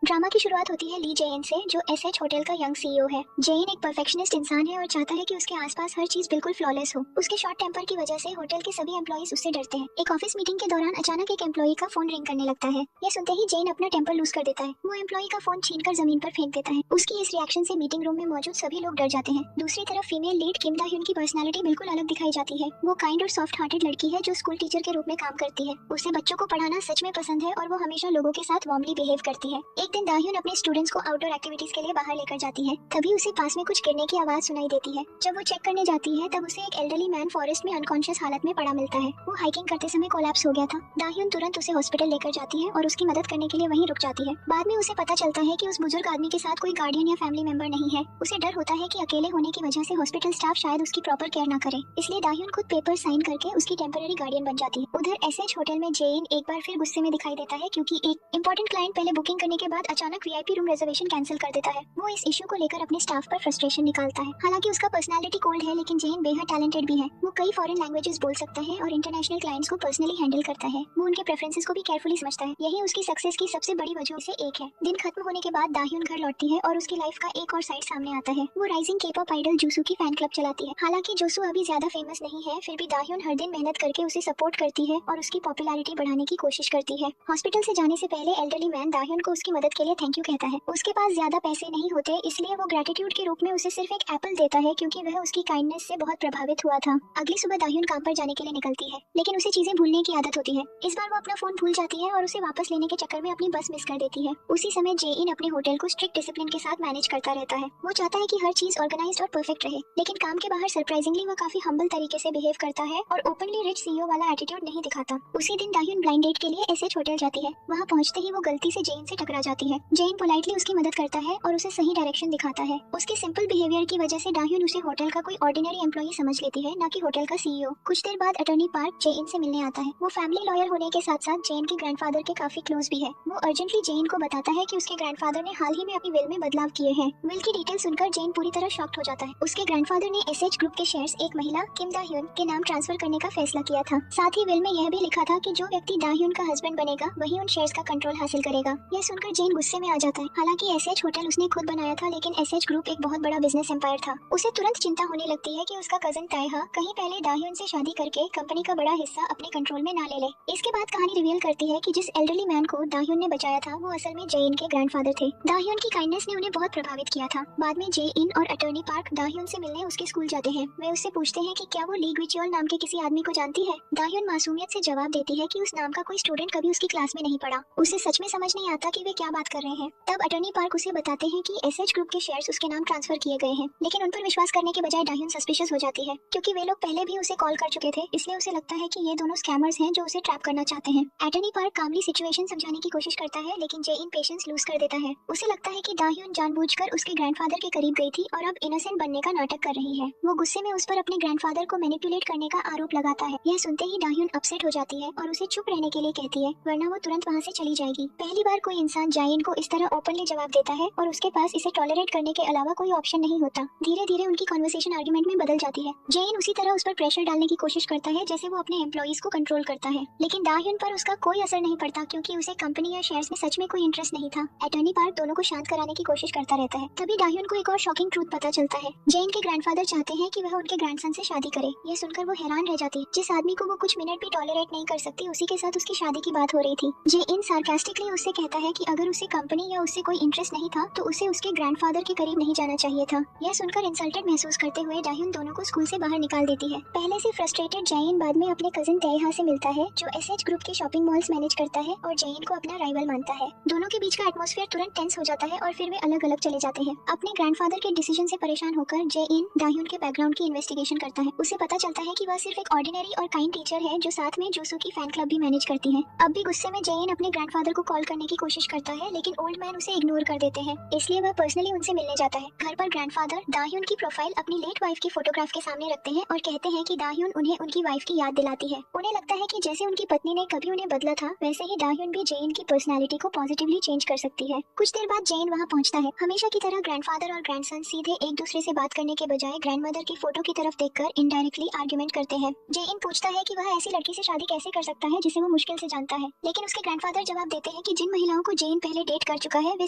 Drama की शुरुआत होती है ली जेइन से, जो एसएच होटल का यंग सीईओ है। जेइन एक परफेक्शनिस्ट इंसान है और चाहता है कि उसके आसपास हर चीज बिल्कुल फ्लॉलेस हो। उसके शॉर्ट टेम्पर की वजह से होटल के सभी एम्प्लॉइज उससे डरते हैं। एक ऑफिस मीटिंग के दौरान अचानक एक एम्प्लॉई का फोन रिंग करने लगता है। यह सुनते ही जेइन अपना टेम्पर लूज कर देता है। वो एम्प्लॉई का फोन छीनकर जमीन पर फेंक देता है। उसकी इस रिएक्शन से मीटिंग रूम में मौजूद सभी लोग डर जाते हैं। दूसरी तरफ फीमेल लीड किम दा ह्यून की पर्सनालिटी बिल्कुल अलग दिखाई जाती है। वो काइंड और सॉफ्ट हार्टेड लड़की है जो स्कूल टीचर के रूप में काम करती है। उसे बच्चों को पढ़ाना सच में पसंद है और वो हमेशा लोगों के साथ वार्मली बिहेव करती है। एक दिन दा ह्यून अपने स्टूडेंट्स को आउटडोर एक्टिविटीज के लिए बाहर लेकर जाती है। तभी उसे पास में कुछ गिरने की आवाज सुनाई देती है। जब वो चेक करने जाती है तब उसे एक एल्डरली मैन फॉरेस्ट में अनकॉन्शियस हालत में पड़ा मिलता है। वो हाइकिंग करते समय कोलैप्स हो गया था। दा ह्यून तुरंत उसे हॉस्पिटल लेकर जाती है और उसकी मदद करने के लिए वहीं रुक जाती है। बाद में उसे पता चलता है कि उस बुजुर्ग आदमी के साथ कोई गार्डियन या फैमिली मेंबर नहीं है। उसे डर होता है कि अकेले होने की वजह से हॉस्पिटल स्टाफ शायद उसकी प्रॉपर केयर ना करे, इसलिए दा ह्यून खुद पेपर साइन करके उसकी टेम्पररी गार्डियन बन जाती है। उधर एसएच होटल में जेइन एक बार फिर गुस्से में दिखाई देता है क्योंकि एक इंपॉर्टेंट क्लाइंट पहले बुकिंग करने के बाद अचानक वीआईपी रूम रिजर्वेशन कैंसिल कर देता है। वो इस इशू को लेकर अपने स्टाफ पर फ्रस्ट्रेशन निकालता है। हालांकि उसका पर्सनालिटी कोल्ड है, लेकिन जेन बेहद टैलेंटेड भी है। वो कई फॉरेन लैंग्वेजेस बोल सकता है और इंटरनेशनल क्लाइंट्स को पर्सनली हैंडल करता है। वो उनके प्रेफरेंसेस को भी केयरफुली समझता है। यही उसकी सक्सेस की सबसे बड़ी वजह से एक है। दिन खत्म होने के बाद दा ह्यून घर लौटती है और उसकी लाइफ का एक और साइड सामने आता है। वो राइजिंग के-पॉप आइडल जूसू की फैन क्लब चलाती है। हालांकि जूसू अभी ज्यादा फेमस नहीं है, फिर भी दा ह्यून हर दिन मेहनत करके उसे सपोर्ट करती है और उसकी पॉपुलैरिटी बढ़ाने की कोशिश करती है। हॉस्पिटल से जाने से पहले एल्डरली मैन दा ह्यून को उसकी मदद के लिए थैंक यू कहता है। उसके पास ज्यादा पैसे नहीं होते, इसलिए वो ग्रेटिट्यूड के रूप में उसे सिर्फ एक एप्पल देता है क्योंकि वह उसकी काइंडनेस से बहुत प्रभावित हुआ था। अगली सुबह दा ह्यून काम पर जाने के लिए निकलती है, लेकिन उसे चीजें भूलने की आदत होती है। इस बार वो अपना फोन भूल जाती है और उसे वापस लेने के चक्कर में अपनी बस मिस कर देती है। उसी समय जे इन अपने होटल को स्ट्रिक्ट डिसिप्लिन के साथ मैनेज करता रहता है। वो चाहता है कि हर चीज ऑर्गेनाइज्ड और परफेक्ट रहे, लेकिन काम के बाहर सरप्राइजिंगली वो काफी हम्बल तरीके से बिहेव करता है और ओपनली रिच सीईओ वाला एटीट्यूड नहीं दिखाता। उसी दिन दा ह्यून ब्लाइंड डेट के लिए एसएच होटल जाती है। वहाँ पहुंचते ही वो गलती से जेन से टकरा जाती है। जेन पोलाइटली उसकी मदद करता है और उसे सही डायरेक्शन दिखाता है। उसके सिंपल बिहेवियर की वजह से दा ह्यून उसे होटल का कोई ऑर्डिनरी एम्प्लॉई समझ लेती है, ना कि होटल का सीईओ। कुछ देर बाद अटॉर्नी पार्क जेन से मिलने आता है। वो फैमिली लॉयर होने के साथ साथ जेन के ग्रैंडफादर के काफी क्लोज भी है। वो अर्जेंटली जेन को बताता है कि उसके ग्रैंडफादर ने हाल ही में अपनी विल में बदलाव किए हैं। विल की डिटेल सुनकर जेन पूरी तरह शॉक्ड हो जाता है। उसके ग्रैंडफादर ने एसएच ग्रुप के शेयर्स एक महिला किम दा ह्यून के नाम ट्रांसफर करने का फैसला किया था। साथ ही विल में यह भी लिखा था कि जो व्यक्ति दा ह्यून का हस्बैंड बनेगा वही उन शेयर्स का कंट्रोल हासिल करेगा। यह सुनकर जेन गुस्से में आ जाता है। हालांकि एसएच होटल उसने खुद बनाया था, लेकिन एसएच ग्रुप एक बहुत बड़ा बिजनेस एम्पायर था। उसे तुरंत चिंता होने लगती है कि उसका कजन तायहा कहीं पहले दा ह्यून से शादी करके कंपनी का बड़ा हिस्सा अपने कंट्रोल में ना ले ले। इसके बाद कहानी रिवील करती है कि जिस एल्डरली मैन को दा ह्यून ने बचाया था वो असल में जेइन के ग्रैंडफादर थे। दा ह्यून की काइंडनेस ने उन्हें बहुत प्रभावित किया था। बाद में जे इन और अटॉर्नी पार्क दा ह्यून से मिलने उसके स्कूल जाते हैं। वे उससे पूछते हैं कि क्या वो ली ग्विचुअल नाम के किसी आदमी को जानती है। दा ह्यून मासूमियत से जवाब देती है कि उस नाम का कोई स्टूडेंट कभी उसकी क्लास में नहीं पढ़ा। उसे सच में समझ नहीं आता कि वे क्या बात कर रहे हैं। तब अटॉर्नी पार्क उसे बताते हैं कि एसएच ग्रुप के शेयर्स उसके नाम ट्रांसफर किए गए हैं, लेकिन उन पर विश्वास करने के बजाय दा ह्यून सस्पिशियस हो जाती है क्योंकि वे लोग पहले भी उसे कॉल कर चुके थे। इसलिए उसे लगता है कि ये दोनों स्कैमर्स हैं जो उसे ट्रैप करना चाहते हैं। अटॉर्नी पार्क कामली सिचुएशन समझाने की कोशिश करता है, लेकिन जे इन पेशेंस लूज कर देता है। उसे लगता है कि दा ह्यून जानबूझकर उसके ग्रैंडफादर के करीब गई थी और अब इनोसेंट बनने का नाटक कर रही है। वो गुस्से में उस पर अपने ग्रैंडफादर को मैनिपुलेट करने का आरोप लगाता है। यह सुनते ही दा ह्यून अपसेट हो जाती है और उसे चुप रहने के लिए कहती है, वरना वो तुरंत वहाँ से चली जाएगी। पहली बार कोई इंसान जाइन को इस तरह ओपनली जवाब देता है और उसके पास इसे टॉलरेट करने के अलावा कोई ऑप्शन नहीं होता। धीरे धीरे उनकी कन्वर्सेशन आर्गुमेंट में बदल जाती है। जेइन उसी तरह उस पर प्रेशर डालने की कोशिश करता है जैसे वो अपने एम्प्लॉइज को कंट्रोल करता है, लेकिन दा ह्यून पर उसका कोई असर नहीं पड़ता क्योंकि उसे कंपनी या शेयर्स में सच में कोई इंटरेस्ट नहीं था। अटॉर्नी पार्क दोनों को शांत कराने की कोशिश करता रहता है। तभी दा ह्यून को एक और शॉकिंग ट्रूथ पता चलता है। जेइन के ग्रैंडफादर चाहते हैं कि वह उनके ग्रैंडसन से शादी करे। यह सुनकर वो हैरान रह जाती है। जिस आदमी को वो कुछ मिनट भी टॉलरेट नहीं कर सकती, उसी के साथ उसकी शादी की बात हो रही थी। जेइन सार्कास्टिकली उससे कहता है कि अगर उसे कंपनी या उससे कोई इंटरेस्ट नहीं था तो उसे उसके ग्रैंडफादर के करीब नहीं जाना चाहिए था। यह सुनकर इंसल्टेड महसूस करते हुए दा ह्यून दोनों को स्कूल से बाहर निकाल देती है। पहले से फ्रस्ट्रेटेड जेइन बाद में अपने कजिन तायहा से मिलता है जो एसएच ग्रुप के शॉपिंग मॉल्स मैनेज करता है और जेइन को अपना राइवल मानता है। दोनों के बीच का एटमॉस्फेयर तुरंत टेंस हो जाता है और फिर वे अलग अलग चले जाते हैं। अपने ग्रैंडफादर के डिसीजन से परेशान होकर जेइन दा ह्यून के बैकग्राउंड की इन्वेस्टिगेशन करता है। उसे पता चलता है कि वह सिर्फ एक ऑर्डिनरी और काइंड टीचर है जो साथ में जूसू की फैन क्लब भी मैनेज करती है। अब भी गुस्से में जेइन अपने ग्रैंडफादर को कॉल करने की कोशिश करता है, लेकिन ओल्ड मैन उसे इग्नोर कर देते हैं, इसलिए वह पर्सनली उनसे मिलने जाता है। घर पर ग्रैंडफादर दा ह्यून की प्रोफाइल अपनी लेट वाइफ की फोटोग्राफ के सामने रखते हैं और कहते हैं कि दा ह्यून उन्हें उनकी वाइफ की याद दिलाती है। उन्हें लगता है कि जैसे उनकी पत्नी ने कभी उन्हें बदला था, वैसे ही दा ह्यून भी जेइन की पर्सनालिटी को पॉजिटिवली चेंज कर सकती है। कुछ देर बाद जेइन वहाँ पहुँचता है। हमेशा की तरह ग्रैंडफादर और ग्रैंडसन सीधे एक दूसरे से बात करने के बजाय ग्रैंडमदर की फोटो की तरफ देखकर इनडायरेक्टली आर्ग्यूमेंट करते हैं। जेइन पूछता है कि वह ऐसी लड़की से शादी कैसे कर सकता है जिसे वो मुश्किल से जानता है, लेकिन उसके ग्रैंडफादर जवाब देते हैं कि जिन महिलाओं को जेइन पहले पहले डेट कर चुका है वे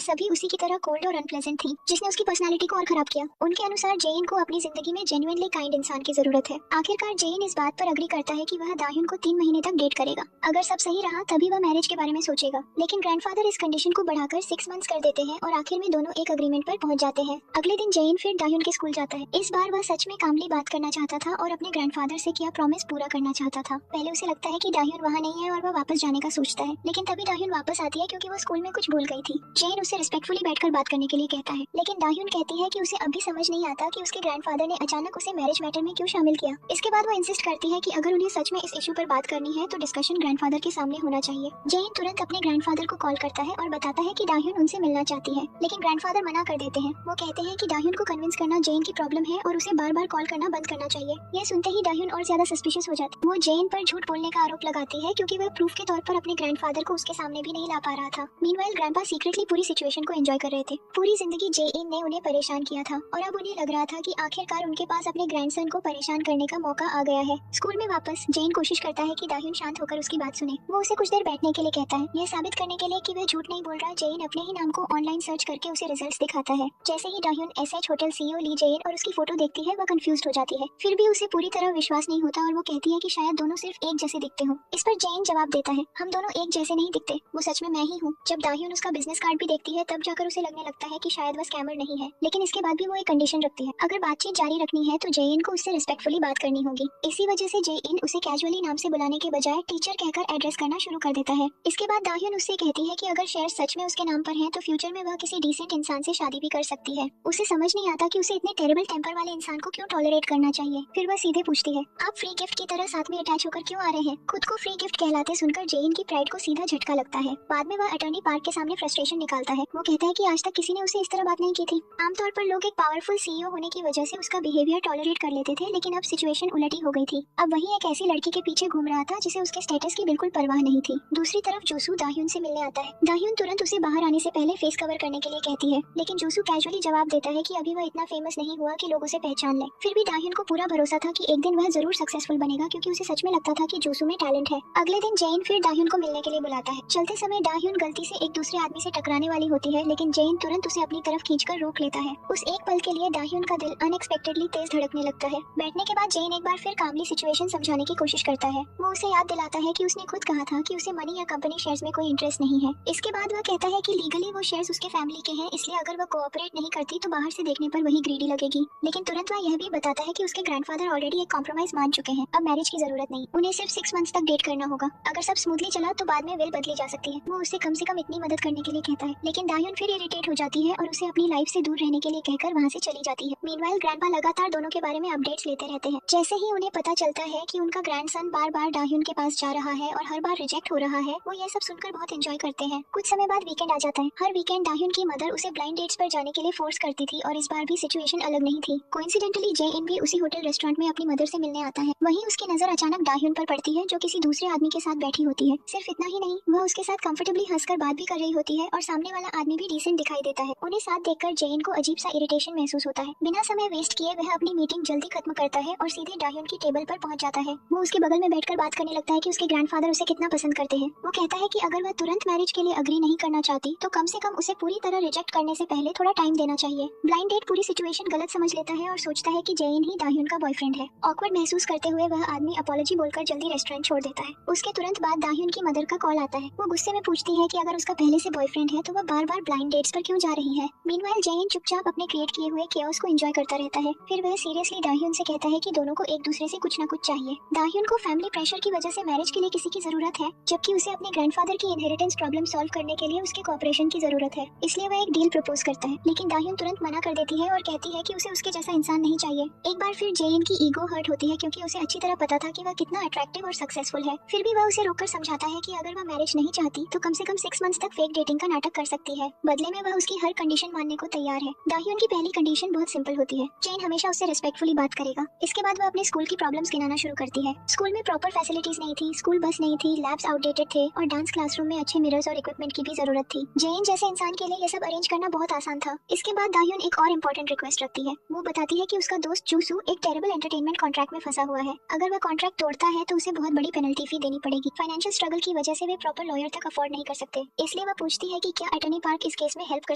सभी उसी की तरह कोल्ड और अनप्लेजेंट थी, जिसने उसकी पर्सनालिटी को और खराब किया। उनके अनुसार जेन को अपनी जिंदगी में जेन्युइनली काइंड इंसान की जरूरत है। आखिरकार जेन इस बात पर अग्री करता है कि वह दाह्युन को 3 महीने तक डेट करेगा। अगर सब सही रहा तभी वह मैरिज के बारे में सोचेगा, लेकिन ग्रैंडफादर इस कंडीशन को बढ़ाकर 6 मंथ्स कर देते हैं और आखिर में दोनों एक अग्रीमेंट पर पहुंच जाते हैं। अगले दिन जेन फिर दाह्युन के स्कूल जाता है। इस बार वह सच में कामली बात करना चाहता था और अपने ग्रैंडफादर से किया प्रॉमिस पूरा करना चाहता था। पहले उसे लगता है कि दाह्युन वहाँ नहीं है और वह वापस जाने का सोचता है, लेकिन तभी दाह्युन वापस आती है क्योंकि वो स्कूल में कुछ भूल गई थी। जेन उसे रिस्पेक्टफुली बैठकर बात करने के लिए कहता है, लेकिन दाह्युन कहती है कि उसे अभी समझ नहीं आता कि उसके ग्रैंडफादर ने अचानक उसे मैरिज मैटर में क्यों शामिल किया। इसके बाद वो इंसिस्ट करती है कि अगर उन्हें सच में इस इशू पर बात करनी है तो डिस्कशन ग्रैंडफादर के सामने होना चाहिए। जेन तुरंत अपने ग्रैंडफादर को कॉल करता है और बताता है कि दाह्युन उनसे मिलना चाहती है, लेकिन ग्रैंडफादर मना कर देते हैं। वो कहते हैं कि दाह्युन को कन्विंस करना जेन की प्रॉब्लम है और उसे बार बार कॉल करना बंद करना चाहिए। यह सुनते ही दाह्युन और ज्यादा सस्पिशियस हो जाती है। वो जेन पर झूठ बोलने का आरोप लगाती है क्योंकि वह प्रूफ के तौर पर अपने ग्रैंडफादर को उसके सामने भी नहीं ला पा रहा था। मीनवाइल ग्रैंडपा सीक्रेटली पूरी सिचुएशन को एंजॉय कर रहे थे। पूरी जिंदगी जेन ने उन्हें परेशान किया था और अब उन्हें लग रहा था कि आखिरकार उनके पास अपने ग्रैंडसन को परेशान करने का मौका आ गया है। स्कूल में वापस जेन कोशिश करता है कि दाह्युन शांत होकर उसकी बात सुने। वो उसे कुछ देर बैठने के लिए कहता है। यह साबित करने के लिए कि वह झूठ नहीं बोल रहा, जेन अपने ही नाम को ऑनलाइन सर्च करके उसे रिजल्ट्स दिखाता है। जैसे ही दाह्युन एसएच होटल सीईओ ली जेन और उसकी फोटो देखती है, वह कंफ्यूज्ड हो जाती है। फिर भी उसे पूरी तरह विश्वास नहीं होता और वो कहती है कि शायद दोनों सिर्फ एक जैसे दिखते हो। इस पर जेन जवाब देता है, हम दोनों एक जैसे नहीं दिखते, वो सच में मैं ही हूँ। जब दाह्युन उसका बिजनेस कार्ड भी देखती है तब जाकर उसे लगने लगता है कि शायद वह स्कैमर नहीं है, लेकिन इसके बाद भी वो एक कंडीशन रखती है। अगर बातचीत जारी रखनी है तो जेन को उससे रिस्पेक्टफुली बात करनी होगी। इसी वजह से जेन उसे कैजुअली नाम से बुलाने के बजाय टीचर कहकर एड्रेस करना शुरू कर देता है। इसके बाद दाह्युन उससे कहती है कि अगर शेयर सच में उसके नाम पर है तो फ्यूचर में वह किसी डिसेंट इंसान से शादी भी कर सकती है। उसे समझ नहीं आता कि उसे इतने टेरेबल टेम्पर वाले इंसान को क्यों टॉलरेट करना चाहिए। फिर वह सीधे पूछती है, आप फ्री गिफ्ट की तरह साथ में अटैच होकर क्यों आ रहे हैं? खुद को फ्री गिफ्ट कहलाते सुनकर जेन की प्राइड को सीधा झटका लगता है। बाद में वह अटॉर्नी पार्क के सामने फ्रस्ट्रेशन निकालता है। वो कहता है कि आज तक किसी ने उसे इस तरह बात नहीं की थी। आमतौर पर लोग एक पावरफुल सीईओ होने की वजह से उसका बिहेवियर टॉलरेट कर लेते थे, लेकिन अब सिचुएशन उलटी हो गई थी। अब वही एक ऐसी लड़की के पीछे घूम रहा था जिसे उसके स्टेटस की बिल्कुल परवाह नहीं थी। दूसरी तरफ जोसू दाह्युन से मिलने आता है। दाह्युन तुरंत उसे बाहर आने से पहले फेस कवर करने के लिए कहती है, लेकिन जोसू कैजुअली जवाब देता है कि अभी वह इतना फेमस नहीं हुआ कि लोग उसे पहचान ले। फिर भी दाह्युन को पूरा भरोसा था कि एक दिन वह जरूर सक्सेसफुल बनेगा, क्योंकि उसे सच में लगता था कि जोसू में टैलेंट है। अगले दिन जेन फिर दाह्युन को मिलने के लिए बुलाता है। चलते समय दाह्युन गलती से एक दूसरे आदमी से टकराने वाली होती है, लेकिन जेन तुरंत उसे अपनी तरफ खींचकर रोक लेता है। उस एक पल के लिए दाह्युन का दिल अनएक्सपेक्टेडली तेज धड़कने लगता है। बैठने के बाद जेन एक बार फिर कामली सिचुएशन समझाने की कोशिश करता है। वो उसे याद दिलाता है कि उसने खुद कहा था कि उसे मनी या कंपनी शेयर्स में कोई इंटरेस्ट नहीं है। इसके बाद वह कहता है कि लीगली वो शेयर्स उसके फैमिली के हैं, इसलिए अगर वह कोऑपरेट नहीं करती तो बाहर से देखने पर वही ग्रीडी लगेगी। लेकिन तुरंत वह यह भी बताता है कि उसके ग्रैंडफादर ऑलरेडी एक कॉम्प्रोमाइज मान चुके हैं, अब मैरिज की जरूरत नहीं, उन्हें सिर्फ 6 मंथ्स तक डेट करना होगा। अगर सब स्मूथली चला तो बाद में विल बदली जा सकती है। वो उससे कम इतनी मदद करने के लिए कहता है, लेकिन दाह्युन फिर इरिटेट हो जाती है और उसे अपनी लाइफ से दूर रहने के लिए कहकर वहाँ से चली जाती है। मीनवाइल ग्रैंडपा लगातार दोनों के बारे में अपडेट्स लेते रहते हैं। जैसे ही उन्हें पता चलता है कि उनका ग्रैंडसन बार बार दाह्युन के पास जा रहा है और हर बार रिजेक्ट हो रहा है, वो ये सब सुनकर बहुत एंजॉय करते हैं। कुछ समय बाद वीकेंड आ जाता है। हर वीकेंड दाह्युन की मदर उसे ब्लाइंड डेट्स पर जाने के लिए फोर्स करती थी और इस बार भी सिचुएशन अलग नहीं थी। कोइंसिडेंटली जेन भी उसी होटल रेस्टोरेंट में अपनी मदर से मिलने आता है। वहीं उसकी नजर अचानक दाह्युन पर पड़ती है, जो किसी दूसरे आदमी के साथ बैठी होती है। सिर्फ इतना ही नहीं, वह उसके साथ कंफर्टेबली हंसकर बात भी कर रही होती है और सामने वाला आदमी भी डिसेंट दिखाई देता है। उन्हें साथ देखकर जेन को अजीब सा इरिटेशन महसूस होता है। बिना समय वेस्ट किए वह अपनी मीटिंग जल्दी खत्म करता है और सीधे दाह्युन की टेबल पर पहुंच जाता है। वो उसके बगल में बैठकर बात करने लगता है कि उसके ग्रैंडफादर उसे कितना पसंद करते हैं। वो कहता है कि अगर वह तुरंत मैरिज के लिए अग्री नहीं करना चाहती तो कम से कम उसे पूरी तरह रिजेक्ट करने से पहले थोड़ा टाइम देना चाहिए। ब्लाइंड डेट पूरी सिचुएशन गलत समझ लेता है और सोचता है कि जेन ही दाह्युन का बॉयफ्रेंड है। ऑकवर्ड महसूस करते हुए वह आदमी अपॉलॉजी बोलकर जल्दी रेस्टोरेंट छोड़ देता है। उसके तुरंत बाद दाह्युन की मदर का कॉल आता है। वो गुस्से में पूछती है कि अगर उसका पहले से बॉयफ्रेंड है तो वह बार बार ब्लाइंड डेट्स पर क्यों जा रही है। मीनवाइल जेन चुपचाप अपने क्रिएट किए हुए केओस को एंजॉय करता रहता है। फिर वह सीरियसली दाह्युन से कहता है कि दोनों को एक दूसरे से कुछ न कुछ चाहिए। दाह्युन को फैमिली प्रेशर की वजह से मैरिज के लिए किसी की जरूरत है, जबकि उसे अपने ग्रैंडफादर की इनहेरिटेंस प्रॉब्लम सॉल्व करने के लिए उसके कोऑपरेशन की जरूरत है। इसलिए वह एक डील प्रपोज करता है, लेकिन दाह्युन तुरंत मना कर देती है और कहती है कि उसे उसके जैसा इंसान नहीं चाहिए। एक बार फिर जेन की ईगो हर्ट होती है, क्योंकि उसे अच्छी तरह पता था कि वह कितना अट्रैक्टिव और सक्सेसफुल है। फिर भी वह उसे रोककर समझाता है कि अगर वह मैरिज नहीं चाहती तो कम से कम 6 मंथ्स तक फेक डेटिंग का नाटक कर सकती है। बदले में वह उसकी हर कंडीशन मानने को तैयार है। दाह्युन की पहली कंडीशन बहुत सिंपल होती है, जेन हमेशा उससे रिस्पेक्टफुली बात करेगा। इसके बाद वह अपने स्कूल की प्रॉब्लम्स गिनाना शुरू करती है। स्कूल में प्रॉपर फैसिलिटीज नहीं थी, स्कूल बस नहीं थी, लैब्स आउटडेटेड थे और डांस क्लासरूम में अच्छे मिरर्स और इक्विपमेंट की भी जरूरत थी। जेन जैसे इंसान के लिए ये सब अरेंज करना बहुत आसान था। इसके बाद दाह्युन एक और इम्पोर्टेंट रिक्वेस्ट रखती है। वो बताती है कि उसका दोस्त जूसू एक टेरेबल एंटरटेनमेंट कॉन्ट्रैक्ट में फंसा हुआ है। अगर वह कॉन्ट्रैक्ट तोड़ता है तो उसे बहुत बड़ी पेनल्टी फी देनी पड़ेगी। फाइनेंशियल स्ट्रगल की वजह से वे प्रॉपर लॉयर तक अफोर्ड नहीं कर सकते, इसलिए वह पूछती है कि क्या अटॉर्नी पार्क इस केस में हेल्प कर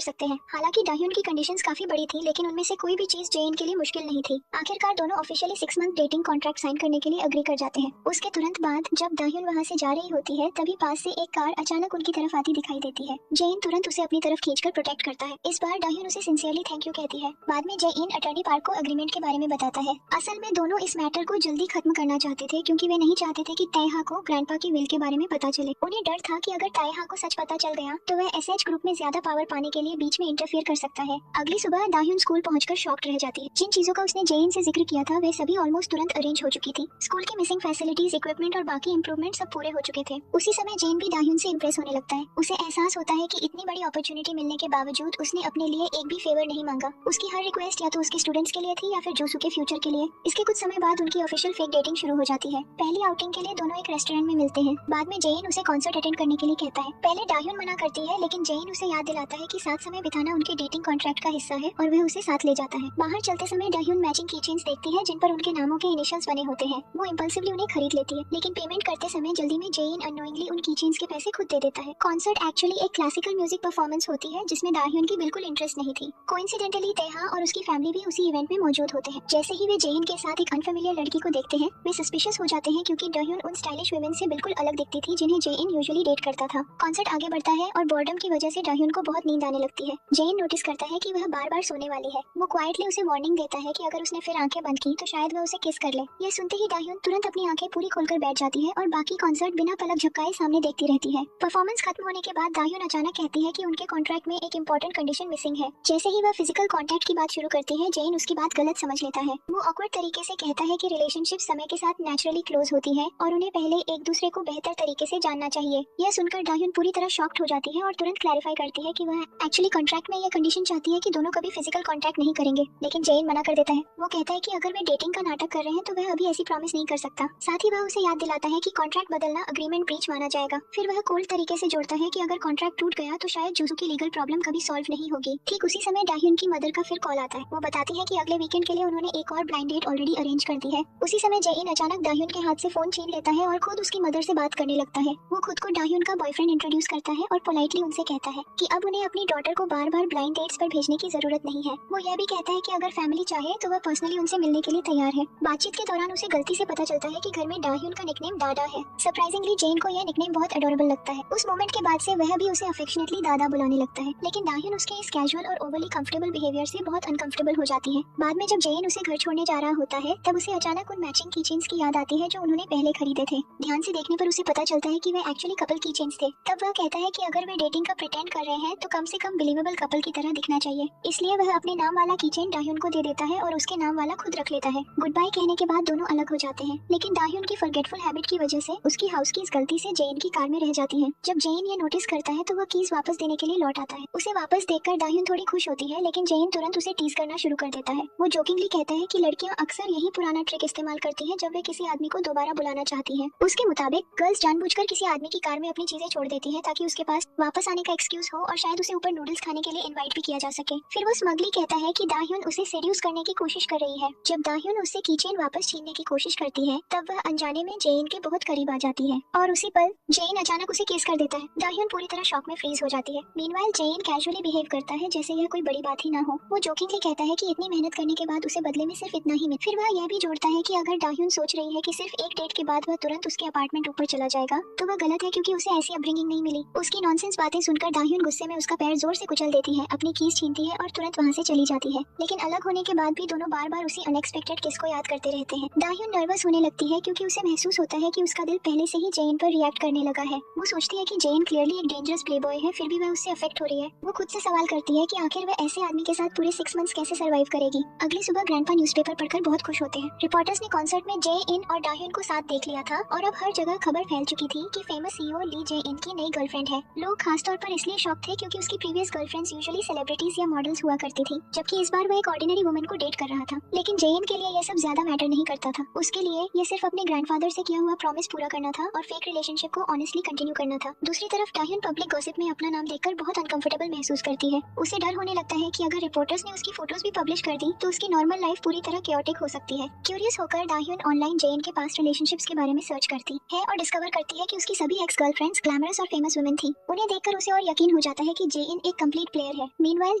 सकते हैं। हालांकि दाह्यून की कंडीशंस काफी बड़ी थी, लेकिन उनमें से कोई भी चीज जेन के लिए मुश्किल नहीं थी। आखिरकार दोनों officially 6 month dating contract sign करने के लिए अग्री कर जाते हैं। उसके तुरंत बाद जब दाह्यून वहाँ से जा रही होती है, तभी पास से एक कार अचानक उनकी तरफ आती दिखाई देती है। जेन तुरंत उसे अपनी तरफ खींचकर प्रोटेक्ट करता है। इस बार दाह्यून उसे सिंसियरली थैंक यू कहती है। बाद में जेन अटॉर्नी पार्क को एग्रीमेंट के बारे में बताता है। असल में दोनों इस मैटर को जल्दी खत्म करना चाहते थे, क्योंकि वे नहीं चाहते थे कि ताइहा को ग्रैंडपा की विल के बारे में पता चले। उन्हें डर था कि अगर ताइहा को सच पता चल गया तो वह एसएच ग्रुप में ज्यादा पावर पाने के लिए बीच में इंटरफियर कर सकता है। अगली सुबह दाह्यून स्कूल पहुंचकर शॉक्ड रह जाती है। जिन चीजों का उसने जेन से जिक्र किया था वे सभी ऑलमोस्ट तुरंत अरेंज हो चुकी थी। स्कूल की मिसिंग फैसिलिटीज, इक्विपमेंट और बाकी इंप्रूवमेंट सब पूरे हो चुके थे। उसी समय जेन भी दाह्यून से इंप्रेस होने लगता है। उसे एहसास होता है कि इतनी बड़ी अपॉर्चुनिटी मिलने के बावजूद उसने अपने लिए एक भी फेवर नहीं मांगा। उसकी हर रिक्वेस्ट या तो उसके स्टूडेंट्स के लिए थी या फिर जोसू के फ्यूचर के लिए। इसके कुछ समय बाद उनकी ऑफिशियल फेक डेटिंग शुरू हो जाती है। पहली आउटिंग के लिए दोनों एक रेस्टोरेंट में मिलते हैं। बाद में जेन उसे कॉन्सर्ट अटेंड करने के लिए कहता है। पहले दाह्यून मना करती है, लेकिन जेन उसे याद दिलाता है कि साथ समय बिताना उनके डेटिंग कॉन्ट्रैक्ट का हिस्सा है और वह उसे साथ ले जाता है। बाहर चलते समय दाह्यून मैचिंग कीचेन्स देखती है जिन पर उनके नामों के इनिशियल्स बने होते हैं। वो इंपल्सिवली उन्हें खरीद लेती है, लेकिन पेमेंट करते समय जल्दी में जेन अननोइंगली उन कीचेन्स के पैसे खुद दे देता है। कॉन्सर्ट एक्चुअली एक क्लासिकल म्यूजिक परफॉर्मेंस होती है जिसमें दाह्यून की बिल्कुल इंटरेस्ट नहीं थी। कोइंसिडेंटली ताइहा और उसकी फैमिली भी उसी इवेंट में मौजूद होते हैं। जैसे ही वे जेन के साथ एक अनफेमिलियर लड़की को देखते हैं, वे सस्पिशियस हो जाते हैं, क्योंकि दाह्यून उन स्टाइलिश वुमेन से बिल्कुल अलग दिखती थी जिन्हें जेन यूजुअली डेट करता था। कॉन्सर्ट आगे बढ़ता है और बोर्डम की वजह से दाह्यून को बहुत नींद आने लगती है। जेन नोटिस करता है कि वह बार-बार सोने वाली है। वो क्वाइटली उसे वार्निंग देता है कि अगर उसने फिर आंखें बंद की तो शायद वह उसे किस कर ले। यह सुनते ही दाह्यून तुरंत अपनी आंखें पूरी खोलकर बैठ जाती है और बाकी कॉन्सर्ट बिना पलक झपकाए सामने देखती रहती है। परफॉर्मेंस खत्म होने के बाद दाह्यून अचानक कहती है कि उनके कॉन्ट्रैक्ट में एक इंपॉर्टेंट कंडीशन मिसिंग है। जैसे ही वह फिजिकल कॉन्टैक्ट की बात शुरू करती है, जेन उसकी बात गलत समझ लेता है। वो ऑकवर्ड तरीके से कहता है कि रिलेशनशिप समय के साथ नेचुरली क्लोज होती है और उन्हें पहले एक दूसरे को बेहतर तरीके से जानना चाहिए। यह सुनकर दाह्यून पूरी तरह शॉक्ड हो जाती है और तुरंत क्लैरिफाई करती है कि वह एक्चुअली कॉन्ट्रैक्ट में यह कंडीशन चाहती है कि दोनों कभी फिजिकल कॉन्टैक्ट नहीं करेंगे, लेकिन जेन मना कर देता है। वो कहता है कि अगर वे डेटिंग का नाटक कर रहे हैं तो वह अभी ऐसी प्रॉमिस नहीं कर सकता। साथ ही वह उसे याद दिलाता है कि कॉन्ट्रैक्ट बदलना अग्रीमेंट ब्रीच माना जाएगा। फिर वह कोल्ड तरीके से जोड़ता है कि अगर कॉन्ट्रैक्ट टूट गया तो शायद जोसू की लीगल प्रॉब्लम कभी सॉल्व नहीं होगी। ठीक उसी समय दाह्यून की मदर का फिर कॉल आता है। वो बताती है कि अगले वीकेंड के लिए उन्होंने एक और ब्लाइंड डेट ऑलरेडी अरेंज कर दी है। उसी समय जेन अचानक दाह्यून के हाथ से फोन छीन लेता है और खुद उसकी मदर से बात करने लगता है। वो खुद को दाह्यून का बॉयफ्रेंड इंट्रोड्यूस करता है और पोलाइटली उनसे कहता है कि अब उन्हें अपनी डॉटर को बार-बार ब्लाइंड डेट्स पर भेजने की जरूरत नहीं है। वो यह भी कहता है कि अगर फैमिली चाहे तो वह पर्सनली उनसे मिलने के लिए तैयार है। बातचीत के दौरान उसे गलती से पता चलता है कि घर में दाह्यून का निकनेम दादा है। सरप्राइजिंगली जेन को यह निकनेम बहुत एडोरेबल लगता है। उस मोमेंट के बाद से वह भी उसे अफेक्शनेटली दादा बुलाने लगता है, लेकिन दाह्यून उसके इस कैजुअल और ओवरली कंफर्टेबल बिहेवियर से बहुत अनकंफर्टेबल हो जाती है। बाद में जब जेन उसे घर छोड़ने जा रहा होता है, तब उसे अचानक उन मैचिंग कीचेन्स की याद आती है जो उन्होंने पहले खरीदे थे। ध्यान से देखने पर उसे पता चलता है कि वे एक्चुअली कपल कीचेन्स थे। तब वह कहता है कि अगर वे डेटिंग का प्रिटेंड कर रहे हैं तो कम से कम बिलीवेबल कपल की तरह दिखना चाहिए। इसलिए वह अपने नाम वाला कीचेन दाह्यून को दे देता है और उसके नाम वाला खुद रख लेता है। गुड बाय कहने के बाद दोनों अलग हो जाते हैं, लेकिन दाह्यून की फॉरगेटफुल हैबिट की वजह से उसकी हाउस कीज गलती से जेन की कार में रह जाती हैं। जब जेन ये नोटिस करता है तो वह कीज वापस देने के लिए लौट आता है। उसे वापस देखकर दाह्यून थोड़ी खुश होती है, लेकिन जेन तुरंत उसे टीज करना शुरू कर देता है। वो जोकिंगली कहता है कि लड़कियां अक्सर यही पुराना ट्रिक इस्तेमाल करती हैं जब वे किसी आदमी को दोबारा बुलाना चाहती हैं। उसके मुताबिक गर्ल्स जानबूझकर किसी आदमी की कार में अपनी चीजें छोड़ देती हैं ताकि उसके पास वापस आने का एक्सक्यूज हो और शायद उसे ऊपर नूडल्स खाने के लिए इनवाइट भी किया जा सके। फिर वो स्मगली कहता है कि दाह्यून उसे सेड्यूस करने की कोशिश कर रही है। जब दाह्यून उससे कीचेन वापस छीनने की कोशिश करती है, तब वह अनजाने में जेन के बहुत करीब आ जाती है और उसी पल जेन अचानक उसे किस कर देता है। दाह्यून पूरी तरह शॉक में फ्रीज हो जाती है। मीनवाइल जेन कैजुअली बिहेव करता है जैसे यह कोई बड़ी बात ही ना हो। वो जोकिंगली कहता है कि इतनी मेहनत करने के बाद उसे बदले में सिर्फ इतना ही मिले। फिर वह यह भी जोड़ता है कि अगर दाह्यून सोच रही है कि सिर्फ एक डेट के बाद वह तुरंत उसके अपार्टमेंट ऊपर चला जाएगा तो वह गलत है, क्योंकि उसे ऐसी अपब्रिंगिंग नहीं मिली। उसकी नॉनसेंस बातें सुनकर दाह्यून गुस्से में उसका पैर जोर से कुचल देती है, अपनी कीज छीनती है और तुरंत वहाँ से चली जाती है। लेकिन अलग होने के बाद भी दोनों बार बार उसी अनएक्सपेक्टेड किस को याद करते रहते हैं। दाह्यून नर्वस होने लगती है क्योंकि उसे महसूस होता है कि उसका दिल पहले से ही जेन पर रिएक्ट करने लगा है। वो सोचती है कि जेन क्लियरली एक डेंजरस प्लेबॉय है, फिर भी वह उससे अफेक्ट हो रही है। वो खुद से सवाल करती है कि आखिर वह ऐसे आदमी के साथ पूरे 6 मंथ्स कैसे सर्वाइव करेगी। अगली सुबह ग्रैंडपा न्यूज़पेपर पढ़कर बहुत खुश होते हैं। रिपोर्टर्स ने कॉन्सर्ट में जे इन और दाह्यून को साथ देख लिया था और अब हर जगह खबर फैल चुकी थी कि फेमस सीईओ ली जे इन की नई गर्लफ्रेंड है। लोग खासतौर पर इसलिए शॉक थे क्योंकि उसकी प्रीवियस गर्लफ्रेंड्स यूजुअली सेलिब्रिटीज या मॉडल्स हुआ करती थी, जबकि इस बार वह एक ऑर्डिनरी वुमन को डेट कर रहा था। लेकिन जेन के लिए यह सब ज्यादा मैटर नहीं करता था। उसके लिए यह सिर्फ अपने ग्रैंडफादर से किया हुआ प्रॉमिस पूरा करना था और फेक रिलेशनशिप को ऑनेस्टली कंटिन्यू करना था। दूसरी तरफ दाह्यून पब्लिक गॉसिप में अपना नाम देखकर बहुत अनकंफर्टेबल महसूस करती है। उसे डर होने लगता है कि अगर रिपोर्टर्स ने उसकी फोटोज भी पब्लिश कर दी तो उसकी नॉर्मल लाइफ पूरी तरह कैओटिक हो सकती है। क्यूरियस होकर दाह्यून ऑनलाइन जेन के पास्ट रिलेशनशिप्स के बारे में सर्च करती है और डिस्कवर करती है कि उसकी सभी एक्स गर्लफ्रेंड्स ग्लैमरस और फेमस वुमेन थी। उन्हें देखकर उसे और यकीन हो जाता है कि जेइन एक कंप्लीट प्लेयर है। मीनवाइल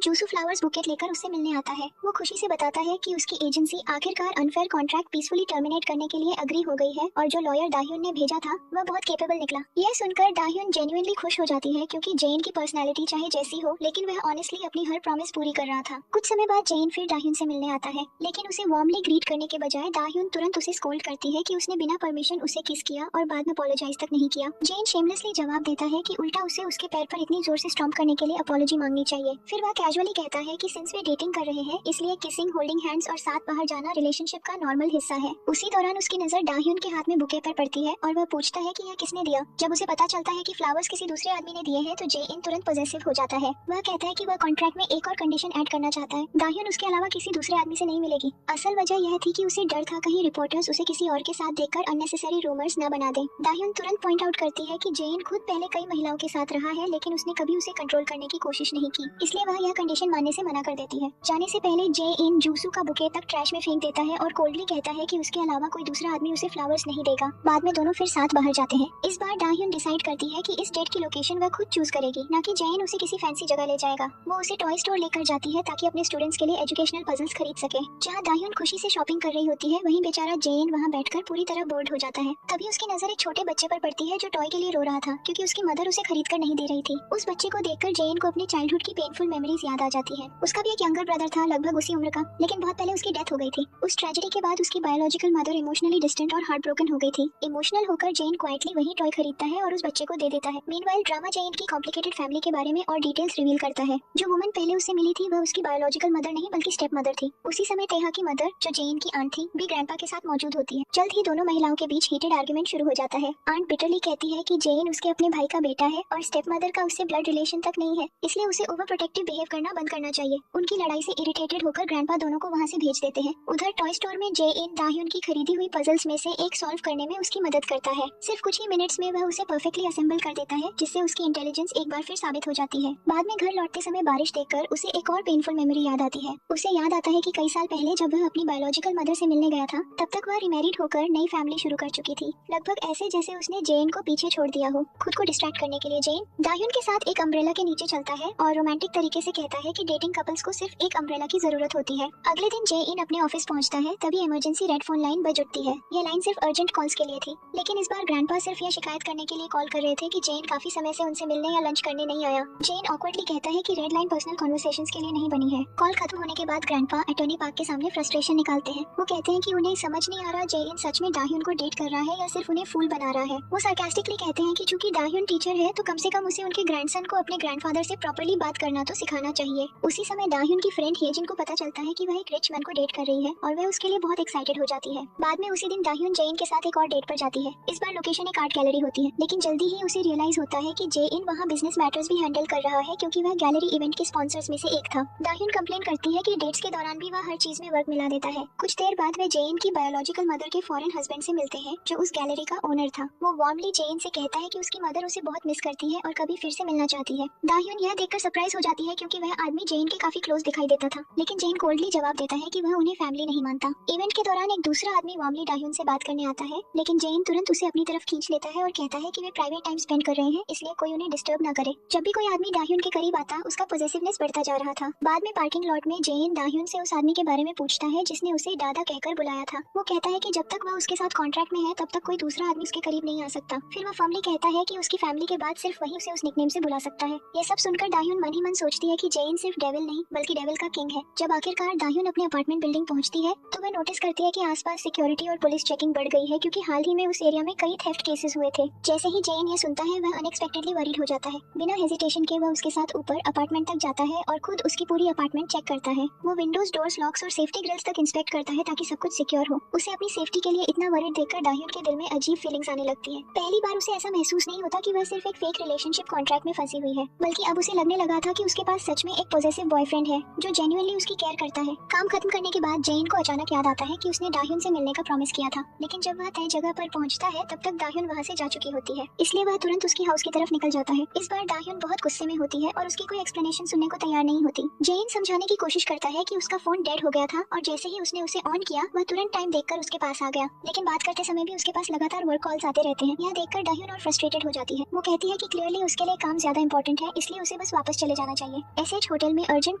जूसू फ्लावर्स बुकेट लेकर उससे मिलने आता है। वो खुशी से बताता है कि उसकी एजेंसी आखिरकार अनफेयर कॉन्ट्रैक्ट पीसफुली टर्मिनेट करने के लिए अग्री हो गई है और जो लॉयर दाह्युन ने भेजा था वह बहुत केपेबल निकला। यह सुनकर दाह्युन जेन्युइनली खुश हो जाती है क्योंकि जेन की पर्सनैलिटी चाहे जैसी हो लेकिन वह ऑनेस्टली अपनी हर प्रॉमिस पूरी कर रहा था। कुछ समय बाद जेन फिर दाह्युन से मिलने आता है लेकिन उसे वार्मली ग्रीट करने के बजाय दाह्युन तुरंत उसे स्कोल्ड करती है कि उसने बिना परमिशन उसे किस किया और बाद में अपोलोजाइज तक नहीं किया। जेन शेमलेसली जवाब देता है कि उल्टा उसे उसके पैर पर इतनी जोर से स्टॉम्प करने के लिए अपॉलॉजी मांगनी चाहिए। फिर वह कैजुअली कहता है कि सिंस वे डेटिंग कर रहे हैं इसलिए किसिंग, होल्डिंग हैंड्स और साथ बाहर जाना रिलेशनशिप का नॉर्मल हिस्सा है। उसी दौरान उसकी नजर दाह्युन के हाथ में बुके पर पड़ती है और वह पूछता है कि यह किसने दिया। जब उसे पता चलता है कि फ्लावर्स किसी दूसरे आदमी ने दिए हैं तो जेइन तुरंत पॉसेसिव हो जाता है। वह कहता है कि वह कॉन्ट्रैक्ट में एक और कंडीशन ऐड करना चाहता है, दाह्युन उसके अलावा किसी दूसरे आदमी से नहीं मिलेगी। असल वजह यह थी कि उसे डर था कहीं रिपोर्टर्स उसे किसी और के साथ देखकर अननेसेसरी रूमर्स न बना दें। दाह्युन तुरंत पॉइंट आउट करती है कि जेइन खुद पहले कई महिलाओं के साथ रहा है लेकिन उसने कभी उसे कंट्रोल करने की कोशिश नहीं की, इसलिए वह यह कंडीशन मानने से मना कर देती है। जाने से पहले जेइन जूसू का बुके तक ट्रैश में फेंक देता है और कोल्डली कहता है कि उसके अलावा कोई दूसरा आदमी उसे फ्लावर्स नहीं देगा। बाद में दोनों फिर साथ बाहर जाते हैं। इस बार दाह्युन डिसाइड करती है कि इस डेट की लोकेशन वह खुद चूज करेगी, न कि जेइन उसे किसी फैंसी जगह ले जाएगा। वो उसे टॉय स्टोर लेकर जाती है ताकि अपने स्टूडेंट्स के लिए एजुकेशनल पजल्स खरीद सके। जहाँ दाह्युन खुशी से शॉपिंग कर रही होती है वहीं बेचारा जेइन वहाँ बैठकर पूरी तरह बोर्ड हो जाता है। तभी उसकी नजर एक छोटे बच्चे पर पड़ती है जो टॉय के लिए रो रहा था क्योंकि उसकी मदर उसे खरीद कर नहीं दे रही थी। उस बच्चे को देखकर जेइन को अपनी चाइल्डहुड की पेनफुल मेमोरीज याद आ जाती है। उसका भी एक यंगर ब्रदर था लगभग उसी उम्र का, लेकिन बहुत पहले उसकी डेथ हो गई थी। उस ट्रेजेडी के बाद उसकी बायोलॉजिकल मदर इमोशनली डिस्टेंट और हार्ट ब्रोकन हो गई थी। इमोशनल होकर जेइन क्वाइटली वही टॉय खरीदता है और उस बच्चे को दे देता है। मीनवाइल ड्रामा जेइन की कॉम्प्लिकेटेड फैमिली के बारे में और डिटेल्स रिवील करता है। जो वुमन पहले उससे मिली थी वह उसकी बायोलॉजिकल मदर नहीं बल्कि स्टेप मदर थी। उसी समय टेहा की मदर जो जेइन की आंट थी भी ग्रैंडपा के साथ मौजूद होती है। जल्द ही दोनों महिलाओं के बीच हीटेड आर्गुमेंट शुरू हो जाता है। आंट बिटरली कहती है कि जेइन उसके अपने भाई का बेटा है और स्टेप मदर का उससे ब्लड रिलेशन तक नहीं है, इसलिए उसे ओवर प्रोटेक्टिव बिहेव करना बंद करना चाहिए। उनकी लड़ाई से इरिटेटेड होकर ग्रैंडपा दोनों को वहाँ से भेज देते हैं। उधर टॉय स्टोर में जेइन दाह्युन की खरीदी हुई पजल्स में से एक सॉल्व करने में उसकी मदद करता है। सिर्फ कुछ ही मिनट्स में वह उसे परफेक्टली असेंबल कर देता है जिससे उसकी इंटेलिजेंस एक बार फिर साबित हो जाती है। बाद में घर लौटते समय बारिश देखकर उसे एक और पेनफुल मेमोरी याद आती है। उसे याद आता है कि कई साल पहले जब वह अपनी बायोलॉजिकल मदर से मिलने गया था तब तक वह रिमैरिड होकर नई फैमिली शुरू कर चुकी थी, लगभग ऐसे जैसे उसने जेइन को पीछे छोड़ दिया हो। खुद को डिस्ट्रैक्ट करने के लिए जेइन दाह्युन के साथ एक अम्ब्रेला के नीचे चलता है और रोमांटिक तरीके से कहता है कि डेटिंग कपल्स को सिर्फ एक अम्ब्रेला की जरूरत होती है। अगले दिन जेइन अपने ऑफिस पहुंचता है तभी इमरजेंसी रेड फोन लाइन बज उठती है। यह लाइन सिर्फ अर्जेंट कॉल्स के लिए थी, लेकिन इस बार ग्रैंडपा सिर्फ यह शिकायत करने के लिए कॉल कर रहे थे कि जेइन काफी समय से उनसे मिलने या लंच करने नहीं आया। जेइन ऑकवर्डली कहता है कि रेड लाइन पर्सनल कॉन्वर्सेशंस के लिए नहीं बनी है। कॉल खत्म होने के बाद ग्रैंडपा अटॉर्नी पार्क के सामने फ्रस्ट्रेशन निकालते हैं। वो कहते हैं कि उन्हें समझ नहीं आ रहा जेइन सच में दाह्युन को डेट कर रहा है या सिर्फ उन्हें फूल बना रहा है। वो सार्कास्टिकली कहते हैं कि चूंकि दाह्युन टीचर है तो कम से कम उसे उनके ग्रैंडसन को अपने ग्रैंडफादर से प्रॉपर्ली बात करना तो सिखाना चाहिए। उसी समय दाह्युन की फ्रेंड हेजिन को पता चलता है कि वह एक रिच मैन को डेट कर रही है और वह उसके लिए बहुत एक्साइटेड हो जाती है। बाद में उसी दिन दाह्युन जेइन के साथ एक और डेट पर जाती है। इस बार लोकेशन एक आर्ट गैलरी होती है, लेकिन जल्दी ही उसे रियलाइज होता है कि जेइन वहाँ बिजनेस मैटर्स भी हैंडल कर रहा है क्योंकि वह गैलरी इवेंट के स्पॉन्सर्स में से एक था। दाह्युन कंप्लेन करती है कि डेट्स के दौरान भी वह हर चीज में वर्क मिला देता है। कुछ देर बाद वे जेइन की बायोलॉजिकल मदर के फॉरेन हस्बैंड से मिलते हैं जो उस गैलरी का ओनर था। वो वार्मली जेइन से कहता है कि उसकी मदर उसे बहुत मिस करती है और कभी फिर से मिलना चाहती है। दाह्युन यह देखकर सरप्राइज हो जाती है क्योंकि वह आदमी जेइन के काफी क्लोज दिखाई देता था, लेकिन जेइन कोल्डली जवाब देता है कि वह उन्हें फैमिली नहीं मानता। इवेंट के दौरान एक दूसरा आदमी वार्मली दाह्युन से बात करने आता है, लेकिन जेइन तुरंत उसे अपनी तरफ खींच लेता है और कहता है कि वे प्राइवेट टाइम स्पेंड कर रहे हैं इसलिए कोई उन्हें डिस्टर्ब न करे। जब भी कोई आदमी दाह्युन के करीब आता उसका पॉसेसिवनेस बढ़ता जा रहा था। बाद में पार्किंग लॉट में जेइन दाह्युन से उस आदमी के बारे में पूछता है जिसने उसे दादा कहकर बुलाया था। वो कहता है कि जब तक वह उसके साथ कॉन्ट्रैक्ट में है तब तक कोई दूसरा आदमी उसके करीब नहीं आ सकता। फिर वह फर्मली कहता है कि उसकी फैमिली के बाद सिर्फ वही उसे उस निकनेम से बुला सकता है। ये सब सुनकर दाह्युन मन ही मन सोचती है कि जेइन सिर्फ डेविल नहीं बल्कि डेविल का किंग है। जब आखिरकार दाह्युन अपने अपार्टमेंट बिल्डिंग पहुंचती है तो वह नोटिस करती है कि आसपास सिक्योरिटी और पुलिस चेकिंग बढ़ गई है क्योंकि हाल ही में उस एरिया में कई थेफ्ट केसेस हुए थे। जैसे ही जेइन ये सुनता है वह अनएक्सपेक्टेडली वरीड हो जाता है। बिना हेजिटेशन के वह उसके साथ ऊपर अपार्टमेंट तक जाता है और खुद उसकी पूरी अपार्टमेंट चेक करता है। वो विंडोज, डोर्स, लॉक्स और सेफ्टी ग्रिल्स तक इंस्पेक्ट करता है ताकि सब कुछ सिक्योर हो। उसे अपनी सेफ्टी के लिए इतना वरीड देखकर दाह्युन के दिल में अजीब फीलिंग्स आने लगती है। पहली बार उसे ऐसा महसूस नहीं होता कि वह सिर्फ एक फेक रिलेशनशिप कॉन्ट्रैक्ट में फंसी हुई है, बल्कि अब उसे लगने लगा था कि उसके पास सच में एक पॉसेसिव बॉयफ्रेंड है जो जेन्युइनली उसकी केयर करता है। काम खत्म करने के बाद जेइन को अचानक याद आता है कि उसने दाह्युन से मिलने का प्रॉमिस किया था, लेकिन जब वह तय जगह पर पहुंचता है तब तक दाह्युन वहां से जा चुकी होती है, इसलिए वह तुरंत उसकी हाउस की तरफ निकल जाता है। इस बार दाह्युन बहुत गुस्से में होती है और उसकी कोई एक्सप्लेनेशन सुनने को तैयार नहीं होती। जेइन समझाने की कोशिश करता है कि उसका फोन डेड हो गया था और जैसे ही उसने उसे ऑन किया वह तुरंत टाइम देखकर उसके पास आ गया, लेकिन बात करते समय भी उसके पास लगातार वर्क कॉल्स आते रहते हैं। यह देखकर दाह्युन और फ्रस्ट्रेटेड हो जाती है। वो कहती है कि क्लियरली उसके लिए काम ज्यादा इंपॉर्टेंट है, इसलिए उसे बस वापस चले जाना चाहिए। एसएच होटल में अर्जेंट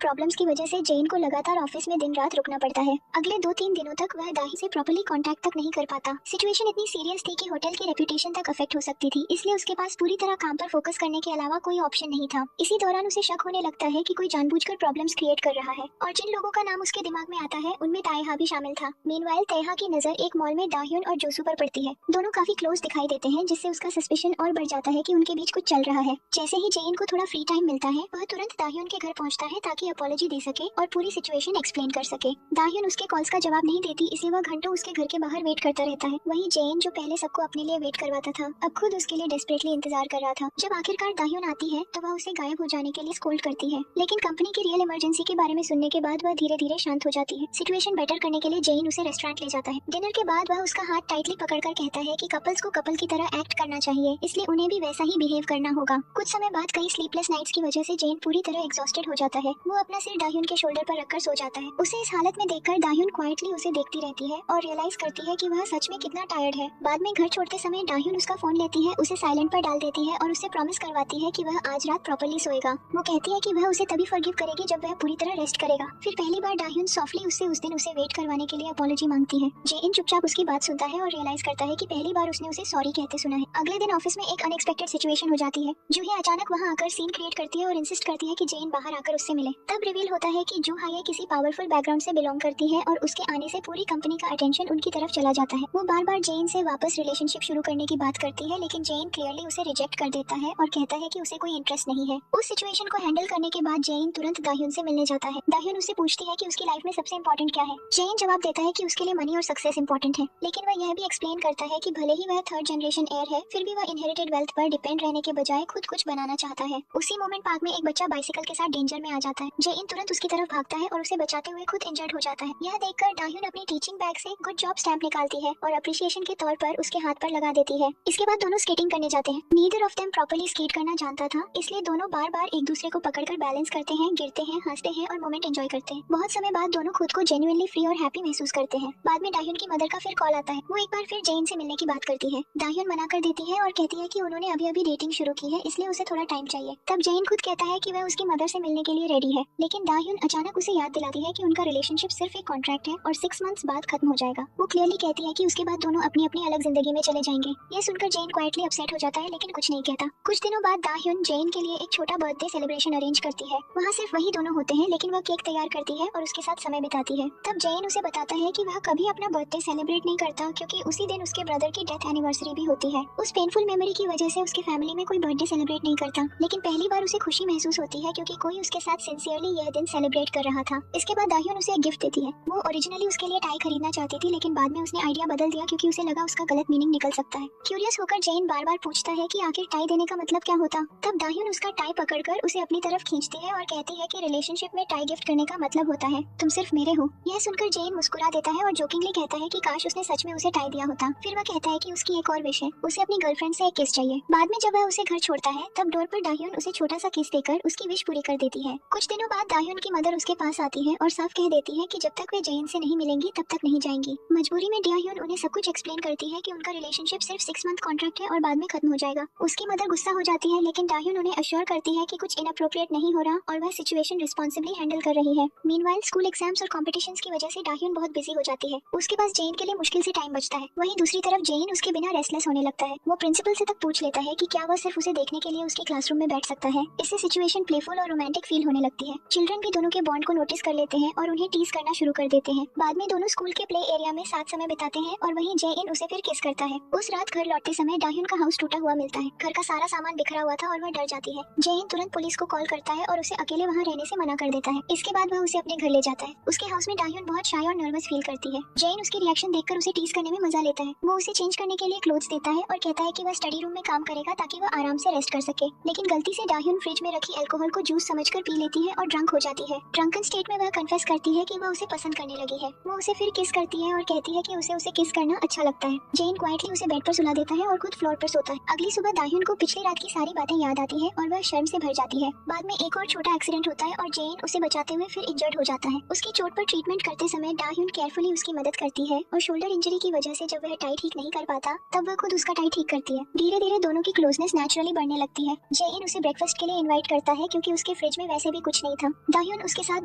प्रॉब्लम्स की वजह से जेन को लगातार ऑफिस में दिन रात रुकना पड़ता है। अगले 2-3 दिनों तक वह दाही से प्रॉपर्ली कांटेक्ट तक नहीं कर पाता। सिचुएशन इतनी सीरियस थी कि होटल की रेपुटेशन तक अफेक्ट हो सकती थी, इसलिए उसके पास पूरी तरह काम पर फोकस करने के अलावा कोई ऑप्शन नहीं था। इसी दौरान उसे शक होने लगता है कि कोई जानबूझकर प्रॉब्लम्स क्रिएट कर रहा है और जिन लोगों का नाम उसके दिमाग में आता है उनमें तायहा भी शामिल था। मीनवाइल तायहा की नजर एक मॉल में दाह्युन और जोसू पर पड़ती है। दोनों काफी क्लोज दिखाई देते हैं, जिससे उसका सस्पिशन और बढ़ जाता है कि उनके बीच कुछ चल रहा है। जैसे ही जेन को थोड़ा फ्री टाइम मिलता है, वह तुरंत दाह्युन के घर पहुंचता है ताकि अपॉलॉजी दे सके और पूरी सिचुएशन एक्सप्लेन कर सके। दाह्युन उसके कॉल्स का जवाब नहीं देती, इसलिए वह घंटों उसके घर के बाहर वेट करता रहता है। वहीं जेन, जो पहले सबको अपने लिए वेट करवाता था, अब खुद उसके लिए डेस्परेटली इंतजार कर रहा था। जब आखिरकार दाह्युन आती है तो वह उसे गायब हो जाने के लिए स्कोल्ड करती है, लेकिन कंपनी की रियल इमरजेंसी के बारे में सुनने के बाद वह धीरे धीरे शांत हो जाती है। सिचुएशन बेटर करने के लिए जेन उसे रेस्टोरेंट ले जाता है। डिनर के बाद वह उसका हाथ टाइटली पकड़कर कहता है कि कपल्स को कपल की तरह एक्ट करना चाहिए, इसलिए उन्हें भी वैसा ही बिहेव करना होगा। कुछ समय बाद कई स्लीपलेस नाइट्स की वजह से जेन पूरी तरह एग्जॉस्टेड हो जाता है। वो अपना सिर दाह्युन के शोल्डर पर रखकर सो जाता है। उसे इस हालत में देखकर दाह्युन क्वाइटली उसे देखती रहती है और रियलाइज करती है कि वह सच में कितना टायर्ड है। बाद में घर छोड़ते समय दाह्युन उसका फोन लेती है, उसे साइलेंट पर डाल देती है और उससे प्रॉमिस करवाती है कि वह आज रात प्रॉपर्ली सोएगा। वो कहती है कि वह उसे तभी फॉरगिव करेगी जब वह पूरी तरह रेस्ट करेगा। फिर पहली बार दाह्युन सॉफ्टली उससे उस दिन उसे वेट करवाने के लिए अपॉलॉजी मांगती है। जेन चुपचाप उसकी बात सुनता है और रियलाइज करता है कि पहली बार उसने उसे सॉरी कहते सुना है। अगले दिन ऑफिस में एक अनएक्सपेक्टेड सिचुएशन हो जाती है। जूही अचानक वहां आकर सीन क्रिएट करती है और इंसिस्ट करती है कि जेन बाहर आकर उससे मिले। तब रिवील होता है कि जू हाये किसी पावरफुल बैकग्राउंड से बिलोंग करती है और उसके आने से पूरी कंपनी का अटेंशन उनकी तरफ चला जाता है। वो बार बार जेन से वापस रिलेशनशिप शुरू करने की बात करती है, लेकिन जेन क्लियरली उसे रिजेक्ट कर देता है और कहता है कि उसे कोई इंटरेस्ट नहीं है। उस सिचुएशन को हैंडल करने के बाद जेन तुरंत दाह्युन से मिलने जाता है। दाह्युन उससे पूछती है कि उसकी लाइफ में सबसे इंपॉर्टेंट क्या है। जेन जवाब देता है कि उसके लिए मनी और सक्सेस इंपॉर्टेंट है, लेकिन वह यह भी एक्सप्लेन करता है कि भले ही वह थर्ड जनरेशन एयर है, फिर भी वह इनहेरिटेड वेल्थ पर डिपेंड रहने के बजाय खुद कुछ बनाना चाहता है। उसी मोमेंट पार्क में एक बच्चा बाइसिकल के साथ डेंजर में आ जाता है। जेन तुरंत उसकी तरफ भागता है और उसे बचाते हुए खुद इंजर्ड हो जाता है। यह देखकर दाह्युन अपनी टीचिंग बैग से गुड जॉब स्टैम्प निकालती है और अप्रिशिएशन के तौर पर उसके हाथ पर लगा देती है। इसके बाद दोनों स्केटिंग करने जाते हैं। Neither of them properly skate करना जानता था, इसलिए दोनों बार बार एक दूसरे को पकड़कर बैलेंस करते हैं, गिरते हैं, हंसते हैं और मोमेंट एंजॉय करते हैं। बहुत समय बाद दोनों खुद को जेन्युइनली फ्री और हैप्पी महसूस करते हैं। बाद में दाह्युन की मदर का फिर कॉल आता है। वो एक बार फिर जेन से मिलने की बात करती है। दाह्युन मना कर देती है और कहती है कि उन्होंने अभी अभी डेटिंग शुरू की है, इसलिए उसे थोड़ा टाइम चाहिए। तब जेन खुद कहता है कि वह उसकी मदर से मिलने के लिए रेडी है, लेकिन दाह्युन अचानक उसे याद दिलाती है कि उनका रिलेशनशिप सिर्फ एक कॉन्ट्रैक्ट है और 6 मंथ्स बाद खत्म हो जाएगा। वो क्लियरली कहती है कि उसके बाद दोनों अपनी अपनी अलग जिंदगी में चले जाएंगे। ये सुनकर जेन क्वाइटली अपसेट हो जाता है, लेकिन कुछ नहीं कहता। कुछ दिनों बाद दाह्युन जेन के लिए एक छोटा बर्थडे सेलिब्रेशन अरेंज करती है। वहाँ सिर्फ वही दोनों होते हैं, लेकिन वह केक तैयार करती है और उसके साथ समय बिताती है। तब जेन उसे बताता है कि वह कभी अपना बर्थडे सेलिब्रेट नहीं करता, क्योंकि उसी दिन उसके ब्रदर की डेथ एनिवर्सरी भी होती है। उस पेनफुल मेमोरी की वजह से उसकी फैमिली में कोई बर्थडे सेलिब्रेट नहीं करता, लेकिन पहली बार उसे खुशी महसूस होती है क्योंकि कोई उसके साथ सिंसियरली यह दिन सेलिब्रेट कर रहा था। इसके बाद दाह्युन उसे एक गिफ्ट देती है। वो ओरिजिनली उसके लिए टाई खरीदना चाहती थी, लेकिन बाद में उसने आइडिया बदल दिया क्योंकि उसे लगा उसका गलत मीनिंग निकल सकता है। क्यूरियस होकर जेन बार बार पूछता है कि आखिर टाई देने का मतलब क्या होता। तब दाह्युन उसका टाई पकड़कर उसे अपनी तरफ खींचती है और कहती है कि रिलेशनशिप में टाई गिफ्ट करने का मतलब होता है तुम सिर्फ मेरे हो। यह सुनकर जेन मुस्कुरा देता है और जोकिंगली कहता है कि काश उसने सच में उसे टाई दिया होता। फिर वह कहता है कि उसकी एक और विश है, उसे अपनी गर्लफ्रेंड से एक किस चाहिए। बाद में जब वह उसे घर छोड़ता है, तब डोर पर दाह्युन उसे छोटा सा किस देकर उसकी विश पूरी कर देती है। कुछ दिनों बाद दाह्युन की मदर उसके पास आती है और साफ कह देती है कि जब तक वे जेन से नहीं मिलेंगी तब तक नहीं जाएंगी। मजबूरी में दाह्युन उन्हें सब कुछ एक्सप्लेन करती है कि उनका रिलेशनशिप सिर्फ 6 मंथ कॉन्ट्रैक्ट है और बाद में खत्म हो जाएगा। उसकी मदर गुस्सा हो जाती है, लेकिन दाह्युन उन्हें अश्योर करती है कि कुछ इनअप्रोप्रिएट नहीं हो रहा और वह सिचुएशन रिस्पॉन्सिबली हैंडल कर रही है। मीनवाइल स्कूल एग्जाम्स और कॉम्पिटिशंस की वजह से दाह्युन बहुत बिजी हो जाती है। उसके पास जेन के लिए मुश्किल से टाइम बचता है। वहीं दूसरी तरफ जेन उसके बिना रेस्टलेस होने लगता है। वो प्रिंसिपल से तक पूछ लेता है कि क्या वह सिर्फ उसे देखने के लिए उसके क्लासरूम में बैठ सकता है। इससे सिचुएशन प्लेफुल और रोमांटिक फील होने लगती है। चिल्ड्रन भी दोनों के बॉन्ड को नोटिस कर लेते हैं और उन्हें टीज करना शुरू कर देते हैं। बाद में दोनों स्कूल के प्ले एरिया में साथ समय बिताते हैं और वहीं जेन उसे फिर किस करता है। उस रात घर लौटते समय दाह्युन का हाउस टूटा हुआ मिलता है। घर का सारा सामान बिखरा हुआ था और वह डर जाती है। जेन तुरंत पुलिस को कॉल करता है और उसे अकेले वहाँ रहने से मना कर देता है। इसके बाद वह उसे अपने घर ले जाता है। उसके हाउस में दाह्युन बहुत शाय और नर्वस फील करती है। जेन उसके रिएक्शन देखकर उसे टीज करने में मजा लेता है। वो उसे चेंज करने के लिए क्लोथ्स देता है और कहता है कि वह स्टडी रूम में काम करेगा ताकि वह आराम से रेस्ट कर सके। लेकिन गलती से दाह्युन फ्रिज में रखी अल्कोहल को जूस समझकर पी लेती है और ड्रंक हो जाती है। ड्रंकन स्टेट में वह कन्फेस करती है कि वह उसे पसंद करने लगी है। वो उसे फिर किस करती है और कहती है कि उसे किस करना अच्छा लगता है। जेन क्वाइटली उसे बेड पर सुला देता है और खुद फ्लोर पर सोता है। अगली सुबह दाह्युन को पिछली रात की सारी बातें याद आती है और वह शर्म से भर जाती है। बाद में एक और छोटा एक्सीडेंट होता है और जेन उसे बचाते हुए फिर इंजर्ड हो जाता है। उसकी चोट पर ट्रीटमेंट करते समय दाह्युन केयरफुली उसकी मदद करती है और शोल्डर इंजरी की वजह से जब वह टाई ठीक नहीं कर पाता, तब वह खुद उसका टाई ठीक करती है। धीरे धीरे दोनों की क्लोजनेस नेचुरली बढ़ने लगती है। जेइन उसे ब्रेकफास्ट के लिए इनवाइट करता है क्योंकि उसके फ्रिज में वैसे भी कुछ नहीं था। दाह्युन उसके साथ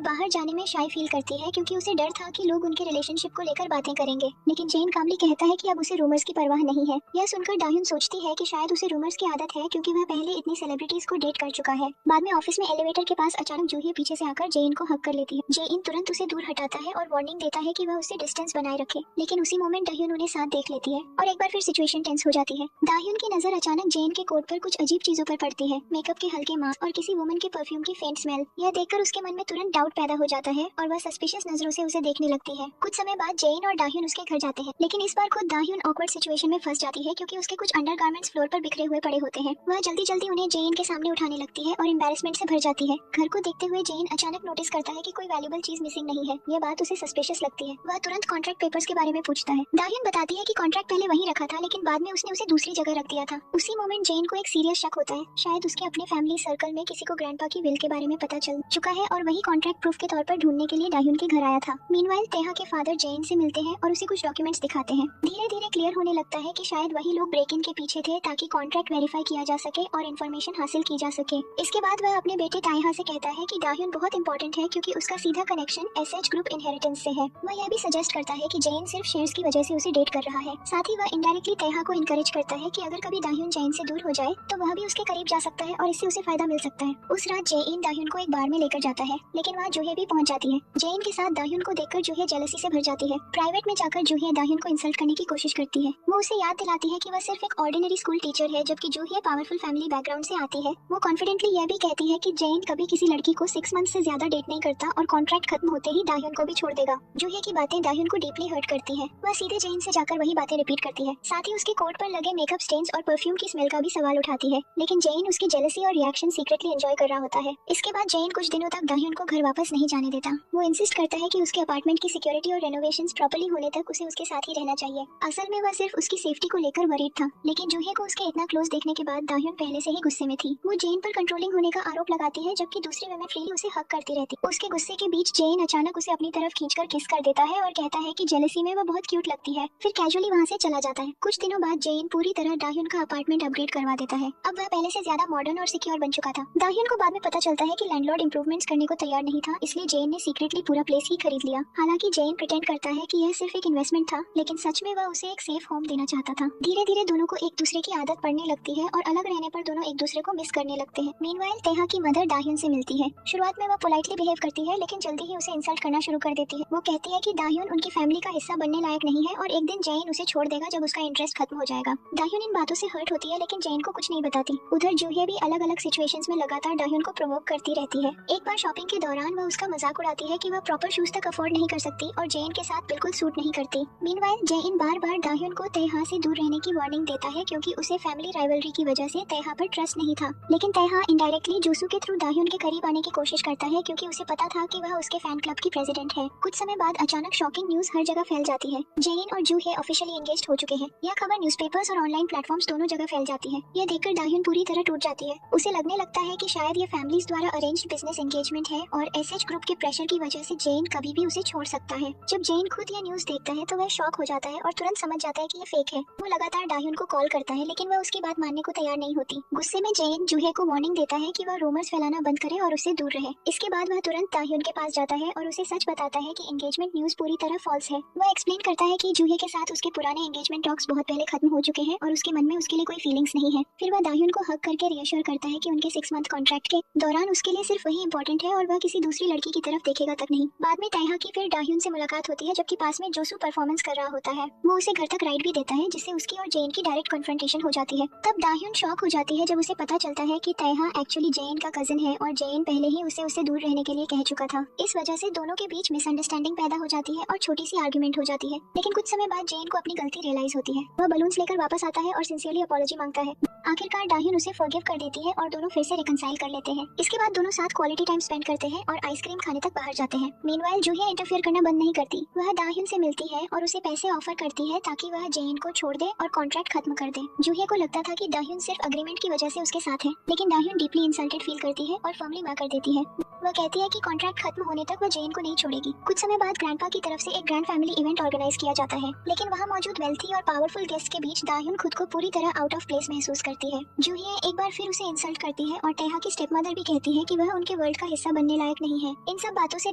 बाहर जाने में शाय फील करती है क्योंकि उसे डर था कि लोग उनके रिलेशनशिप को लेकर बातें करेंगे, लेकिन जेन कामली कहता है कि अब उसे रूमर्स की परवाह नहीं है। यह सुनकर दाह्युन सोचती है कि शायद उसे रूमर्स की आदत है क्योंकि वह पहले इतनी सेलिब्रिटीज को डेट कर चुका है। बाद में ऑफिस में एलिवेटर के पास अचानक जूही पीछे से आकर जेन को हक कर लेती है। जेन तुरंत उसे दूर हटाता है और वार्निंग देता है कि वह उससे डिस्टेंस बनाए रखे, लेकिन उसी मोमेंट दाह्युन उन्हें साथ देख लेती है और एक बार फिर सिचुएशन टेंस हो जाती है। दाह्युन की नजर अचानक जेन के कोट पर कुछ अजीब चीजों पर पड़ती है, मेकअप के हल्के मास्क और किसी वुमन के परफ्यूम की फेंट स्मेल। यह देखकर उसके मन में तुरंत डाउट पैदा हो जाता है और वह सस्पिशियस नजरों से उसे देखने लगती है। कुछ समय बाद जेन और दाह्युन उसके घर जाते हैं, लेकिन इस बार खुद दाह्युन ऑकवर्ड सिचुएशन में फंस जाती है क्योंकि उसके कुछ अंडरगारमेंट्स फ्लोर पर बिखरे हुए पड़े होते हैं। वह जल्दी जल्दी उन्हें जेन के सामने उठाने लगती है और एम्बैरेसमेंट से भर जाती है। घर को देखते हुए जेन अचानक नोटिस करता है कि कोई वैल्यूएबल चीज मिसिंग नहीं है। यह बात उसे सस्पिशियस लगती है। वह तुरंत कॉन्ट्रैक्ट पेपर्स के बारे में पूछता है। दाह्युन बताती है कि कॉन्ट्रैक्ट पहले वहीं रखा था, लेकिन बाद में उसने उसे दूसरी जगह रख दिया था। उसी मोमेंट जेन को एक सीरियस शक होता है, शायद उसके अपने फैमिली सर्कल में किसी को ग्रैंडपा की विल के बारे में पता चल चुका है और वही कॉन्ट्रैक्ट प्रूफ के तौर पर ढूंढने के लिए दाह्युन के घर आया था। मीनवाइल तेहा के फादर जेन से मिलते हैं और उसे कुछ डॉक्यूमेंट्स दिखाते हैं। धीरे धीरे क्लियर होने लगता है कि शायद वही लोग ब्रेक इन के पीछे थे ताकि कॉन्ट्रैक्ट वेरीफाई किया जा सके और इन्फॉर्मेशन हासिल की जा सके। इसके बाद वह अपने बेटे ताइहा से कहता है कि दाह्युन बहुत इंपॉर्टेंट है क्योंकि उसका सीधा कनेक्शन एसएच ग्रुप इनहेरिटेंस से है। वह यह भी सजेस्ट करता है कि जेन सिर्फ शेयर्स की वजह से उसे डेट कर रहा है। साथ ही वह इनडायरेक्टली तेहा को इनकरेज करता है कि अगर कभी दाह्युन जेन से दूर हो जाए तो वह भी उसके करीब जा सकता है और इससे उसे फायदा मिल सकता है। उस रात जेन दाह्युन को एक बार में लेकर जाता है, लेकिन वहाँ जूहे भी पहुंच जाती है। जेन के साथ दाह्युन को देखकर जूहे जेलसी से भर जाती है। प्राइवेट में जाकर जूहे दाह्युन को इंसल्ट करने की कोशिश करती है। वो उसे याद दिलाती है कि वह सिर्फ एक ऑर्डिनरी स्कूल टीचर है, जबकि जूहे पावरफुल फैमिली बैकग्राउंड से आती है। वो कॉन्फिडेंटली यह भी कहती है कि जेन कभी किसी लड़की को 6 मंथ से ज्यादा डेट नहीं करता और कॉन्ट्रैक्ट खत्म होते ही दाह्युन को भी छोड़ देगा। जूहे की बातें दाह्युन को डीपली हर्ट करती है। वह सीधे जेन से जाकर वही बातें रिपीट करती है। साथ ही उसके कोट पर लगे मेकअप स्टेन्स और परफ्यूम की स्मेल का भी सवाल उठाती है, लेकिन जेन उसकी जेलसी और रिएक्शन सीक्रेटली एंजॉय कर रहा होता है। इसके बाद जेन कुछ दिनों तक दाह्युन को घर वापस नहीं जाने देता। वो इंसिस्ट करता है कि उसके अपार्टमेंट की सिक्योरिटी और रेनोवेशंस प्रॉपर्ली होने तक उसे उसके साथ ही रहना चाहिए। असल में वह सिर्फ उसकी सेफ्टी को लेकर वरीड था, लेकिन जूहे को उसके इतना क्लोज देखने के बाद दाह्युन पहले से ही गुस्से में थी। वो जेन पर कंट्रोलिंग होने का आरोप लगाती है, जबकि दूसरी वुमेन फ्रीली उसे हक करती रहती। उसके गुस्से के बीच जेन अचानक उसे अपनी तरफ खींचकर किस कर देता है और कहता है कि जेलसी में वो बहुत क्यूट लगती है, फिर कैजुअली वहाँ से चला जाता है। कुछ दिनों बाद जेन पूरी तरह दाह्युन का अपार्टमेंट अपग्रेड करवा देता है। अब वह पहले से ज्यादा मॉडर्न और सिक्योर बन चुका था। दाह्युन को बाद में पता चलता है कि लैंडलॉर्ड इंप्रूवमेंट्स करने को तैयार नहीं था, इसलिए जेन ने सीक्रेटली पूरा प्लेस ही खरीद लिया। हालांकि जेन प्रिटेंड करता है कि यह सिर्फ एक इन्वेस्टमेंट था, लेकिन सच में वह उसे एक सेफ होम देना चाहता था। धीरे धीरे दोनों को एक दूसरे की आदत पड़ने लगती है और अलग रहने पर दोनों एक दूसरे को मिस करने लगते हैं। मीनवाइल तेहा की मदर दाह्युन से मिलती है। शुरुआत में वह पोलाइटली बिहेव करती है, लेकिन जल्दी ही उसे इंसल्ट करना शुरू कर देती है। वो कहती है कि दाह्युन उनकी फैमिली का हिस्सा बनने लायक नहीं है और एक दिन जेन उसे छोड़ देगा जब उसका इंटरेस्ट खत्म हो जाएगा। दाह्युन इन बातों से हर्ट होती है, लेकिन जेन को कुछ नहीं बताती। उधर जूहे भी अलग अलग सिचुएशंस में लगातार दाह्युन को प्रोवोक करती रहती है। एक बार शॉपिंग के दौरान वह उसका मजाक उड़ाती है कि वह प्रॉपर शूज तक अफोर्ड नहीं कर सकती और जेन के साथ बिल्कुल सूट नहीं करती। मीनवाइल जेन बार बार दाह्युन को तेहा से दूर रहने की वार्निंग देता है क्योंकि उसे फैमिली राइवलरी की वजह से तेहा पर ट्रस्ट नहीं था, लेकिन तेहा इनडायरेक्टली जूसू के थ्रू दाह्युन के करीब आने की कोशिश करता है क्योंकि उसे पता था कि वह उसके फैन क्लब की प्रेसिडेंट है। कुछ समय बाद अचानक शॉकिंग न्यूज हर जगह फैल जाती है। जेन और जूहे ऑफिशियली एंगेज्ड हो चुके हैं। यह खबर न्यूज़पेपर्स और ऑनलाइन प्लेटफॉर्म्स दोनों जगह फैल जाती है। यह देखकर दाह्युन पूरी तरह टूट जाती है। उसे लगने लगता है कि शायद ये फैमिलीज द्वारा अरेंज्ड बिजनेस एंगेजमेंट है और एसएच ग्रुप के प्रेशर की वजह से जेन कभी भी उसे छोड़ सकता है। जब जेन खुद यह न्यूज देखता है तो वह शॉक हो जाता है और तुरंत समझ जाता है कि ये फेक है। वो लगातार दाह्युन को कॉल करता है, लेकिन वह उसकी बात मानने को तैयार नहीं होती। गुस्से में जेन जूहे को वार्निंग देता है कि वह रूमर्स फैलाना बंद करे और उससे दूर रहे। इसके बाद वह तुरंत दाह्युन के पास जाता है और उसे सच बताता है कि एंगेजमेंट न्यूज पूरी तरह फॉल्स है। वह एक्सप्लेन करता है कि जूहे के साथ उसके पुराने एंगेजमेंट टॉक्स बहुत पहले खत्म हो चुके हैं और उसके मन में उसके लिए कोई फीलिंग्स नहीं है। फिर वह दाह्युन को हक करके रियश्योर करता है कि उनके 6 मंथ कॉन्ट्रैक्ट के दौरान उसके लिए सिर्फ वही इंपॉर्टेंट है और वह किसी दूसरी लड़की की तरफ देखेगा तक नहीं। बाद में तेहा की फिर दाह्युन से मुलाकात होती है, जबकि पास में जोसू परफॉर्मेंस कर रहा होता है। वो उसे घर तक राइड भी देता है, जिससे उसकी और जेन की डायरेक्ट कन्फ्रंटेशन हो जाती है। तब दाह्युन शॉक हो जाती है जब उसे पता चलता है कि तेहा एक्चुअली जेन का कजिन है और जेन पहले ही उससे दूर रहने के लिए कह चुका था। इस वजह से दोनों के बीच मिसअंडरस्टैंडिंग पैदा हो जाती है और छोटी सी आर्गुमेंट हो जाती है। लेकिन कुछ समय बाद जेन को अपनी गलती रियलाइज होती है। वह बलून्स लेकर वापस आता है और सिंसियरली अपॉलॉजी मांगता है। आखिरकार दाह्युन उसे फॉरगिव कर देती है और दोनों फिर से रिकंसाइल कर लेते हैं। इसके बाद दोनों साथ क्वालिटी टाइम स्पेंड करते हैं और आइसक्रीम खाने तक बाहर जाते हैं। मीनवाइल जूही इंटरफेयर करना बंद नहीं करती। वह दाह्युन से मिलती है और उसे पैसे ऑफर करती है ताकि वह जेन को छोड़ दे और कॉन्ट्रैक्ट खत्म कर दे। जूही को लगता था कि दाह्युन सिर्फ अग्रीमेंट की वजह से उसके साथ है, लेकिन दाह्युन डीपली इंसल्टेड फील करती है और फर्मली मना कर देती है। वह कहती है कि कॉन्ट्रैक्ट खत्म होने तक वह जेन को नहीं छोड़ेगी। कुछ समय बाद ग्रैंडपा की तरफ से एक ग्रैंड फैमिली इवेंट ऑर्गेनाइज किया जाता है, लेकिन वहाँ मौजूद वेल्थी और पावरफुल गेस्ट के बीच दाह्युन खुद को पूरी तरह आउट ऑफ प्लेस महसूस करती है। करती है। जूही एक बार फिर उसे इंसल्ट करती है और तेहा की स्टेप मदर भी कहती है कि वह उनके वर्ल्ड का हिस्सा बनने लायक नहीं है। इन सब बातों से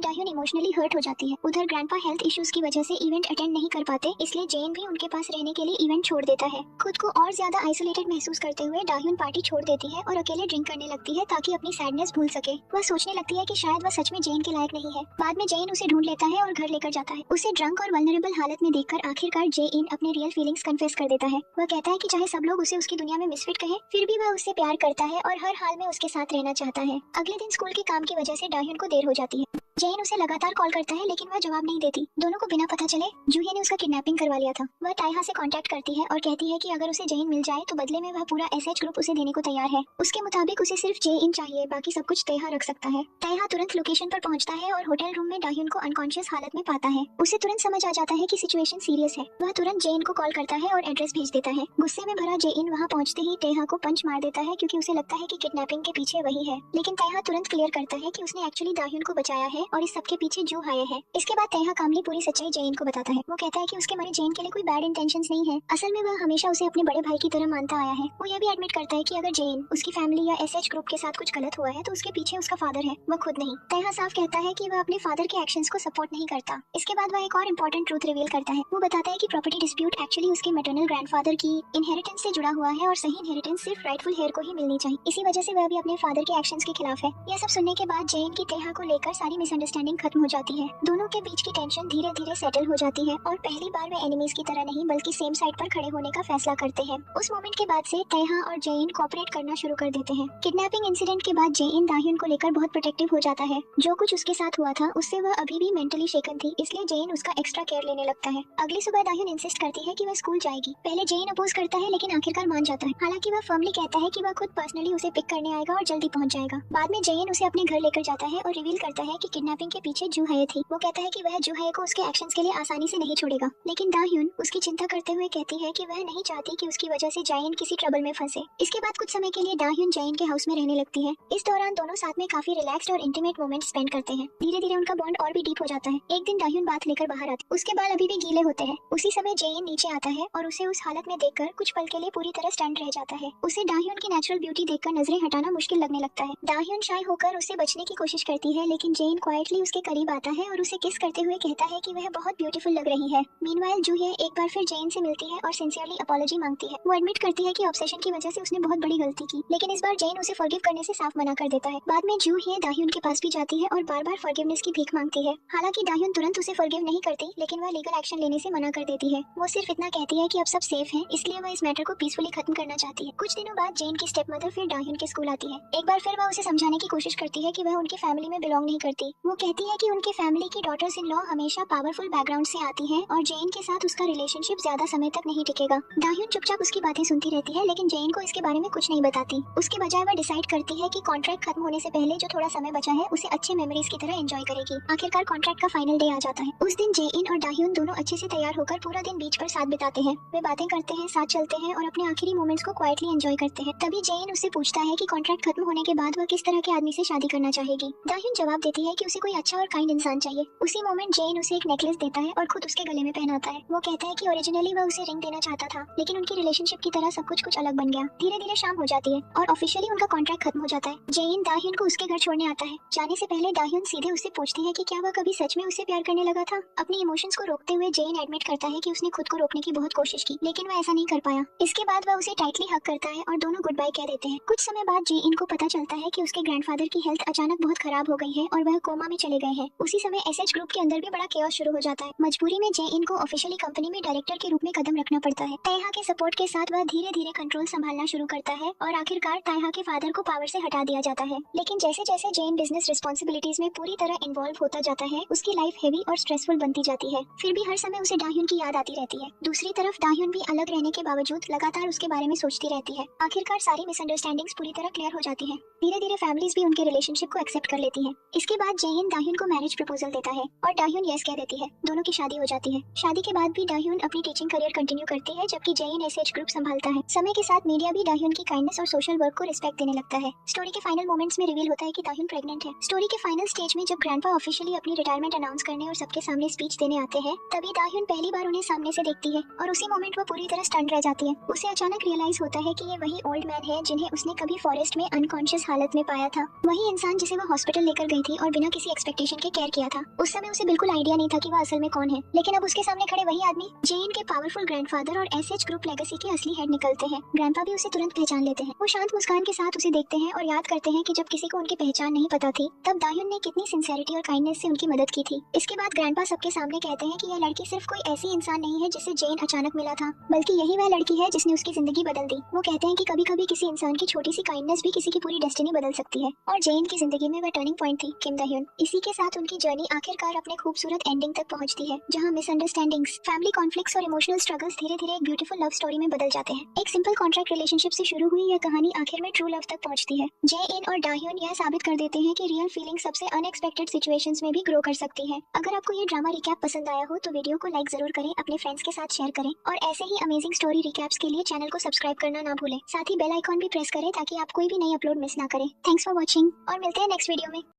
डाह्यून इमोशनली हर्ट हो जाती है। उधर ग्रैंडपा हेल्थ इश्यूज की वजह से इवेंट अटेंड नहीं कर पाते, इसलिए जेन भी उनके पास रहने के लिए इवेंट छोड़ देता है। खुद को और ज्यादा आइसोलेटेड महसूस करते हुए डाह्यून पार्टी छोड़ देती है और अकेले ड्रिंक करने लगती है ताकि अपनी सैडनेस भूल सके। वह सोचने लगती है कि शायद वह सच में जेन के लायक नहीं है। बाद में जेन उसे ढूंढ लेता है और घर लेकर जाता है। उसे ड्रंक और वल्नरेबल हालत में देखकर आखिरकार जेन अपने रियल फीलिंग्स कन्फेस कर देता है। वह कहता है कि चाहे सब लोग उसे उसकी दुनिया में मिसफिट कहे, फिर भी वह उससे प्यार करता है और हर हाल में उसके साथ रहना चाहता है। अगले दिन स्कूल के काम की वजह से डाह्यून को देर हो जाती है। जेन उसे लगातार कॉल करता है लेकिन वह जवाब नहीं देती। दोनों को बिना पता चले जूही ने उसका किडनैपिंग करवा लिया था। वह ताइहा से कांटेक्ट करती है और कहती है कि अगर उसे जेन मिल जाए तो बदले में वह पूरा एसएच ग्रुप उसे देने को तैयार है। उसके मुताबिक उसे सिर्फ जेन चाहिए, बाकी सब कुछ तेहा रख सकता है। ताइहा तुरंत लोकेशन पर पहुंचता है और होटल रूम में डाह्यून को अनकॉन्शियस हालत में पाता है। उसे तुरंत समझ आ जाता है कि सिचुएशन सीरियस है। वह तुरंत जेन को कॉल करता है और एड्रेस भेज देता है। गुस्से में भरा जेन वहां पहुंचते ही तेहा को पंच मार देता है क्योंकि उसे लगता है कि किडनैपिंग के पीछे वही है। लेकिन तेहा तुरंत क्लियर करता है कि उसने एक्चुअली डाह्यून को बचाया है और इस सबके पीछे जू हाये है। इसके बाद तेहा कामली पूरी सच्चाई जेन को बताता है। वो कहता है कि उसके मरे जेन के लिए कोई बैड इंटेंशंस नहीं है। असल में वह हमेशा उसे अपने बड़े भाई की तरह मानता आया है। वो यह भी एडमिट करता है कि अगर जेन, उसकी फैमिली या एसएच ग्रुप के साथ कुछ गलत हुआ है तो उसके पीछे उसका फादर है, वह खुद नहीं। तेहा साफ कहता है कि वह अपने फादर के एक्शंस को सपोर्ट नहीं करता। इसके बाद वह एक और इम्पोर्टेंट ट्रूथ रिवील करता है। वो बताता है कि प्रॉपर्टी डिस्प्यूट एक्चुअली उसके मैटरनल ग्रैंडफादर की इनहेरिटेंस से जुड़ा हुआ है और सही इनहेरिटेंस सिर्फ राइटफुल हेयर को ही मिलनी चाहिए। इसी वजह से वह भी अपने फादर के एक्शंस के खिलाफ है। यह सब सुनने के बाद जेन की तेहा को लेकर सारी मिसअंडरस्टैंडिंग खत्म हो जाती है। दोनों के बीच की टेंशन धीरे धीरे सेटल हो जाती है और पहली बार वे एनिमीज की तरह नहीं बल्कि सेम साइड पर खड़े होने का फैसला करते हैं। उस मोमेंट के बाद से तेहा और जेन कोऑपरेट करना शुरू कर देते हैं। किडनैपिंग इंसिडेंट के बाद जेन दाह्यून को लेकर बहुत प्रोटेक्टिव हो जाता है। जो कुछ उसके साथ हुआ था उससे वह अभी भी मेंटली शेकन थी, इसलिए जेन उसका एक्स्ट्रा केयर लेने लगता है। अगली सुबह दाह्यून इंसिस्ट करती है कि वह स्कूल जाएगी। पहले जेन अपोज करता है लेकिन आखिरकार मान जाता है। हालांकि वह फर्मली कहता है कि वह खुद पर्सनली उसे पिक करने आएगा और जल्दी पहुंच जाएगा। बाद में जेन उसे अपने घर लेकर जाता है और रिवील करता है कि किडनैपिंग के पीछे जू हाये थी। वो कहता है कि वह जू हाये को उसके एक्शंस के लिए आसानी से नहीं छोड़ेगा, लेकिन दाह्यून उसकी चिंता करते हुए कहती है कि वह नहीं चाहती कि उसकी वजह से जायन किसी ट्रबल में फंसे। इसके बाद कुछ समय के लिए दाह्यून जायन के हाउस में रहने लगती है। इस दौरान दोनों साथ में काफी रिलैक्स्ड और इंटीमेट मोमेंट्स स्पेंड करते हैं। धीरे धीरे उनका बॉन्ड और भी डीप हो जाता है। एक दिन दाह्यून बात लेकर बाहर आती, उसके बाल अभी भी गीले होते हैं। उसी समय जायन नीचे आता है और उसे उस हालत में देखकर कुछ पल के लिए पूरी तरह स्टंट रह जाता है। उसे दाह्यून की नेचुरल ब्यूटी देखकर नजरें हटाना मुश्किल लगने लगता है। दाह्यून शाय होकर उससे बचने की कोशिश करती है, लेकिन जेन क्वाइटली उसके करीब आता है और उसे किस करते हुए कहता है कि वह बहुत ब्यूटीफुल लग रही है। मीनवाइल जूही एक बार फिर जेन से मिलती है और सिंसियरली अपॉलॉजी मांगती है। वो एडमिट करती है कि ऑब्सेशन की वजह से उसने बहुत बड़ी गलती की, लेकिन इस बार जेन उसे फॉरगिव करने से साफ मना कर देता है। बाद में जूही दाह्यून के पास भी जाती है और बार बार फॉरगिवनेस की भीख मांगती है। हालांकि दाह्यून तुरंत उसे फॉरगिव नहीं करती, लेकिन वह लीगल एक्शन लेने से मना कर देती है। वो सिर्फ इतना कहती है कि अब सब सेफ है, इसलिए वह इस मैटर को पीसफुली खत्म करना चाहती है। कुछ दिनों बाद जेन की स्टेप मदर फिर दाह्यून के स्कूल आती है। एक बार फिर वह उसे समझाने की कोशिश करती है कि वह उनकी फैमिली में बिलोंग नहीं करती। वो कहती है कि उनकी फैमिली की डॉटर्स इन लॉ हमेशा पावरफुल बैकग्राउंड से आती हैं और जेन के साथ उसका रिलेशनशिप ज्यादा समय तक नहीं टिकेगा। दाह्यून चुपचाप उसकी बातें सुनती रहती है, लेकिन जेन को इसके बारे में कुछ नहीं बताती। उसके बजाय वह डिसाइड करती है कि कॉन्ट्रैक्ट खत्म होने से पहले जो थोड़ा समय बचा है उसे अच्छे मेमोरीज की तरह एंजॉय करेगी। आखिरकार कॉन्ट्रैक्ट का फाइनल डे आ जाता है। उस दिन जेन और दाह्यून दोनों अच्छे से तैयार होकर पूरा दिन बीच पर साथ बिताते हैं। वे बातें करते हैं, साथ चलते हैं और अपने आखिरी मोमेंट्स को क्वाइटली एंजॉय करते हैं। तभी जेन उससे पूछता है कि कॉन्ट्रैक्ट खत्म होने के बाद वह किस तरह के आदमी से शादी करना चाहेगी। दाह्यून जवाब देती है कि उसे कोई अच्छा और काइंड इंसान चाहिए। उसी मोमेंट जेन उसे एक नेकलेस देता है और खुद उसके गले में पहनाता है। वो कहता है कि ओरिजिनली वह उसे रिंग देना चाहता था, लेकिन उनकी रिलेशनशिप की तरह सब कुछ अलग बन गया। धीरे धीरे शाम हो जाती है और ऑफिशियली उनका कॉन्ट्रैक्ट खत्म हो जाता है। जेन दाह्यून को उसके घर छोड़ने आता है। जाने से पहले दाह्यून सीधे उससे पूछती है कि क्या वह कभी सच में उससे प्यार करने लगा था। अपनी इमोशंस को रोकते हुए जेन एडमिट करता है कि उसने खुद को रोकने की बहुत कोशिश की, लेकिन वह ऐसा नहीं कर पाया। इसके बाद वह उसे टाइटली हग करता है और दोनों गुड बाय कह देते हैं। कुछ समय बाद जेन को पता चलता है कि उसके ग्रैंडफादर की हेल्थ अचानक बहुत खराब हो गई है और वह कोमा में चले गए हैं। उसी समय एसएच ग्रुप के अंदर भी बड़ा केओस शुरू हो जाता है। मजबूरी में जेन को ऑफिशियली कंपनी में डायरेक्टर के रूप में कदम रखना पड़ता है। ताइहा के सपोर्ट के साथ वह धीरे धीरे कंट्रोल संभालना शुरू करता है और आखिरकार ताइहा के फादर को पावर से हटा दिया जाता है। लेकिन जैसे जैसे जेन बिजनेस रिस्पॉन्सिबिलिटीज में पूरी तरह इन्वॉल्व होता जाता है, उसकी लाइफ हेवी और स्ट्रेसफुल बनती जाती है। फिर भी हर समय उसे दाह्यून की याद आती रहती है। दूसरी तरफ दाह्यून भी अलग रहने के बावजूद लगातार उसके बारे में सोचती रहती है। आखिरकार सारी मिसअंडरस्टैंडिंग्स पूरी तरह क्लियर हो जाती है। धीरे धीरे फैमिलीज भी उनके रिलेशनशिप को एक्सेप्ट कर लेती हैं। इसके बाद जयन दाह्युन को मैरिज प्रपोजल देता है और दाह्युन यस कह देती है। दोनों की शादी हो जाती है। शादी के बाद भी दाह्युन अपनी टीचिंग करियर कंटिन्यू करती है, जबकि जयन एसएच ग्रुप संभालता है। समय के साथ मीडिया भी दाह्युन की काइंडनेस और सोशल वर्क को रिस्पेक्ट देने लगता है। स्टोरी के फाइनल मोमेंट्स में रिवील होता है कि दाह्युन प्रेग्नेंट है। स्टोरी के फाइनल स्टेज में जब ग्रैंडपा ऑफिशियली अपनी रिटायरमेंट अनाउंस करने और सबके सामने स्पीच देने आते हैं, तभी दाह्युन पहली बार उन्हें सामने से देखती है और उसी मोमेंट वो पूरी तरह स्टंट रह जाती है। उसे अचानक रियलाइज होता है कि ये वही ओल्ड मैन है जिन्हें उसने कभी फॉरेस्ट में अनकॉन्शियस हालत में पाया था, वही इंसान जिसे वो हॉस्पिटल लेकर गई थी और बिना किसी एक्सपेक्टेशन के केयर किया था। उस समय उसे बिल्कुल आइडिया नहीं था कि वो असल में कौन है, लेकिन अब उसके सामने खड़े वही आदमी जेन के पावरफुल ग्रैंडफादर और एसएच ग्रुप लेगेसी के असली हेड निकलते हैं। ग्रैंडपा भी उसे तुरंत पहचान लेते हैं। वो शांत मुस्कान के साथ उसे देखते हैं और याद करते हैं कि जब किसी को उनकी पहचान नहीं पता थी, तब दाह्युन ने कितनी सिंसेरिटी और काइंडनेस से उनकी मदद की थी। इसके बाद ग्रैंडपा सबके सामने कहते हैं कि यह लड़की सिर्फ कोई ऐसी इंसान नहीं है जिसे जेन अचानक मिला था, बल्कि यही वह लड़की है जिसने उसकी जिंदगी बदल दी। वो कहते हैं कि कभी कभी किसी इंसान की छोटी सी काइंडनेस भी किसी की पूरी डेस्टिनी बदल सकती है, और जेन की जिंदगी में वह टर्निंग पॉइंट थी किम दाह्युन। इसी के साथ उनकी जर्नी आखिरकार अपने खूबसूरत एंडिंग तक पहुंचती है, जहां मिसअंडरस्टैंडिंग्स, फैमिली कॉन्फ्लिक्ट्स और इमोशनल स्ट्रगल्स धीरे धीरे एक ब्यूटीफुल लव स्टोरी में बदल जाते हैं। एक सिंपल कॉन्ट्रैक्ट रिलेशनशिप से शुरू हुई यह कहानी आखिर में ट्रू लव तक पहुंचती है। जेन और दाह्युन यह साबित कर देते हैं कि रियल फीलिंग सबसे अनएक्सपेक्टेड सिचुएशंस में भी ग्रो कर सकती है। अगर आपको ये ड्रामा रिकैप पसंद आया हो तो वीडियो को लाइक जरूर करें, अपने फ्रेंड्स के साथ शेयर करें और ऐसे ही अमेजिंग स्टोरी रिकैप्स के लिए चैनल को सब्सक्राइब करना ना भूलें। साथ ही बेल आइकॉन भी प्रेस करें ताकि आप कोई भी नई अपलोड मिस ना करें। थैंक्स फॉर वॉचिंग और मिलते हैं नेक्स्ट वीडियो में।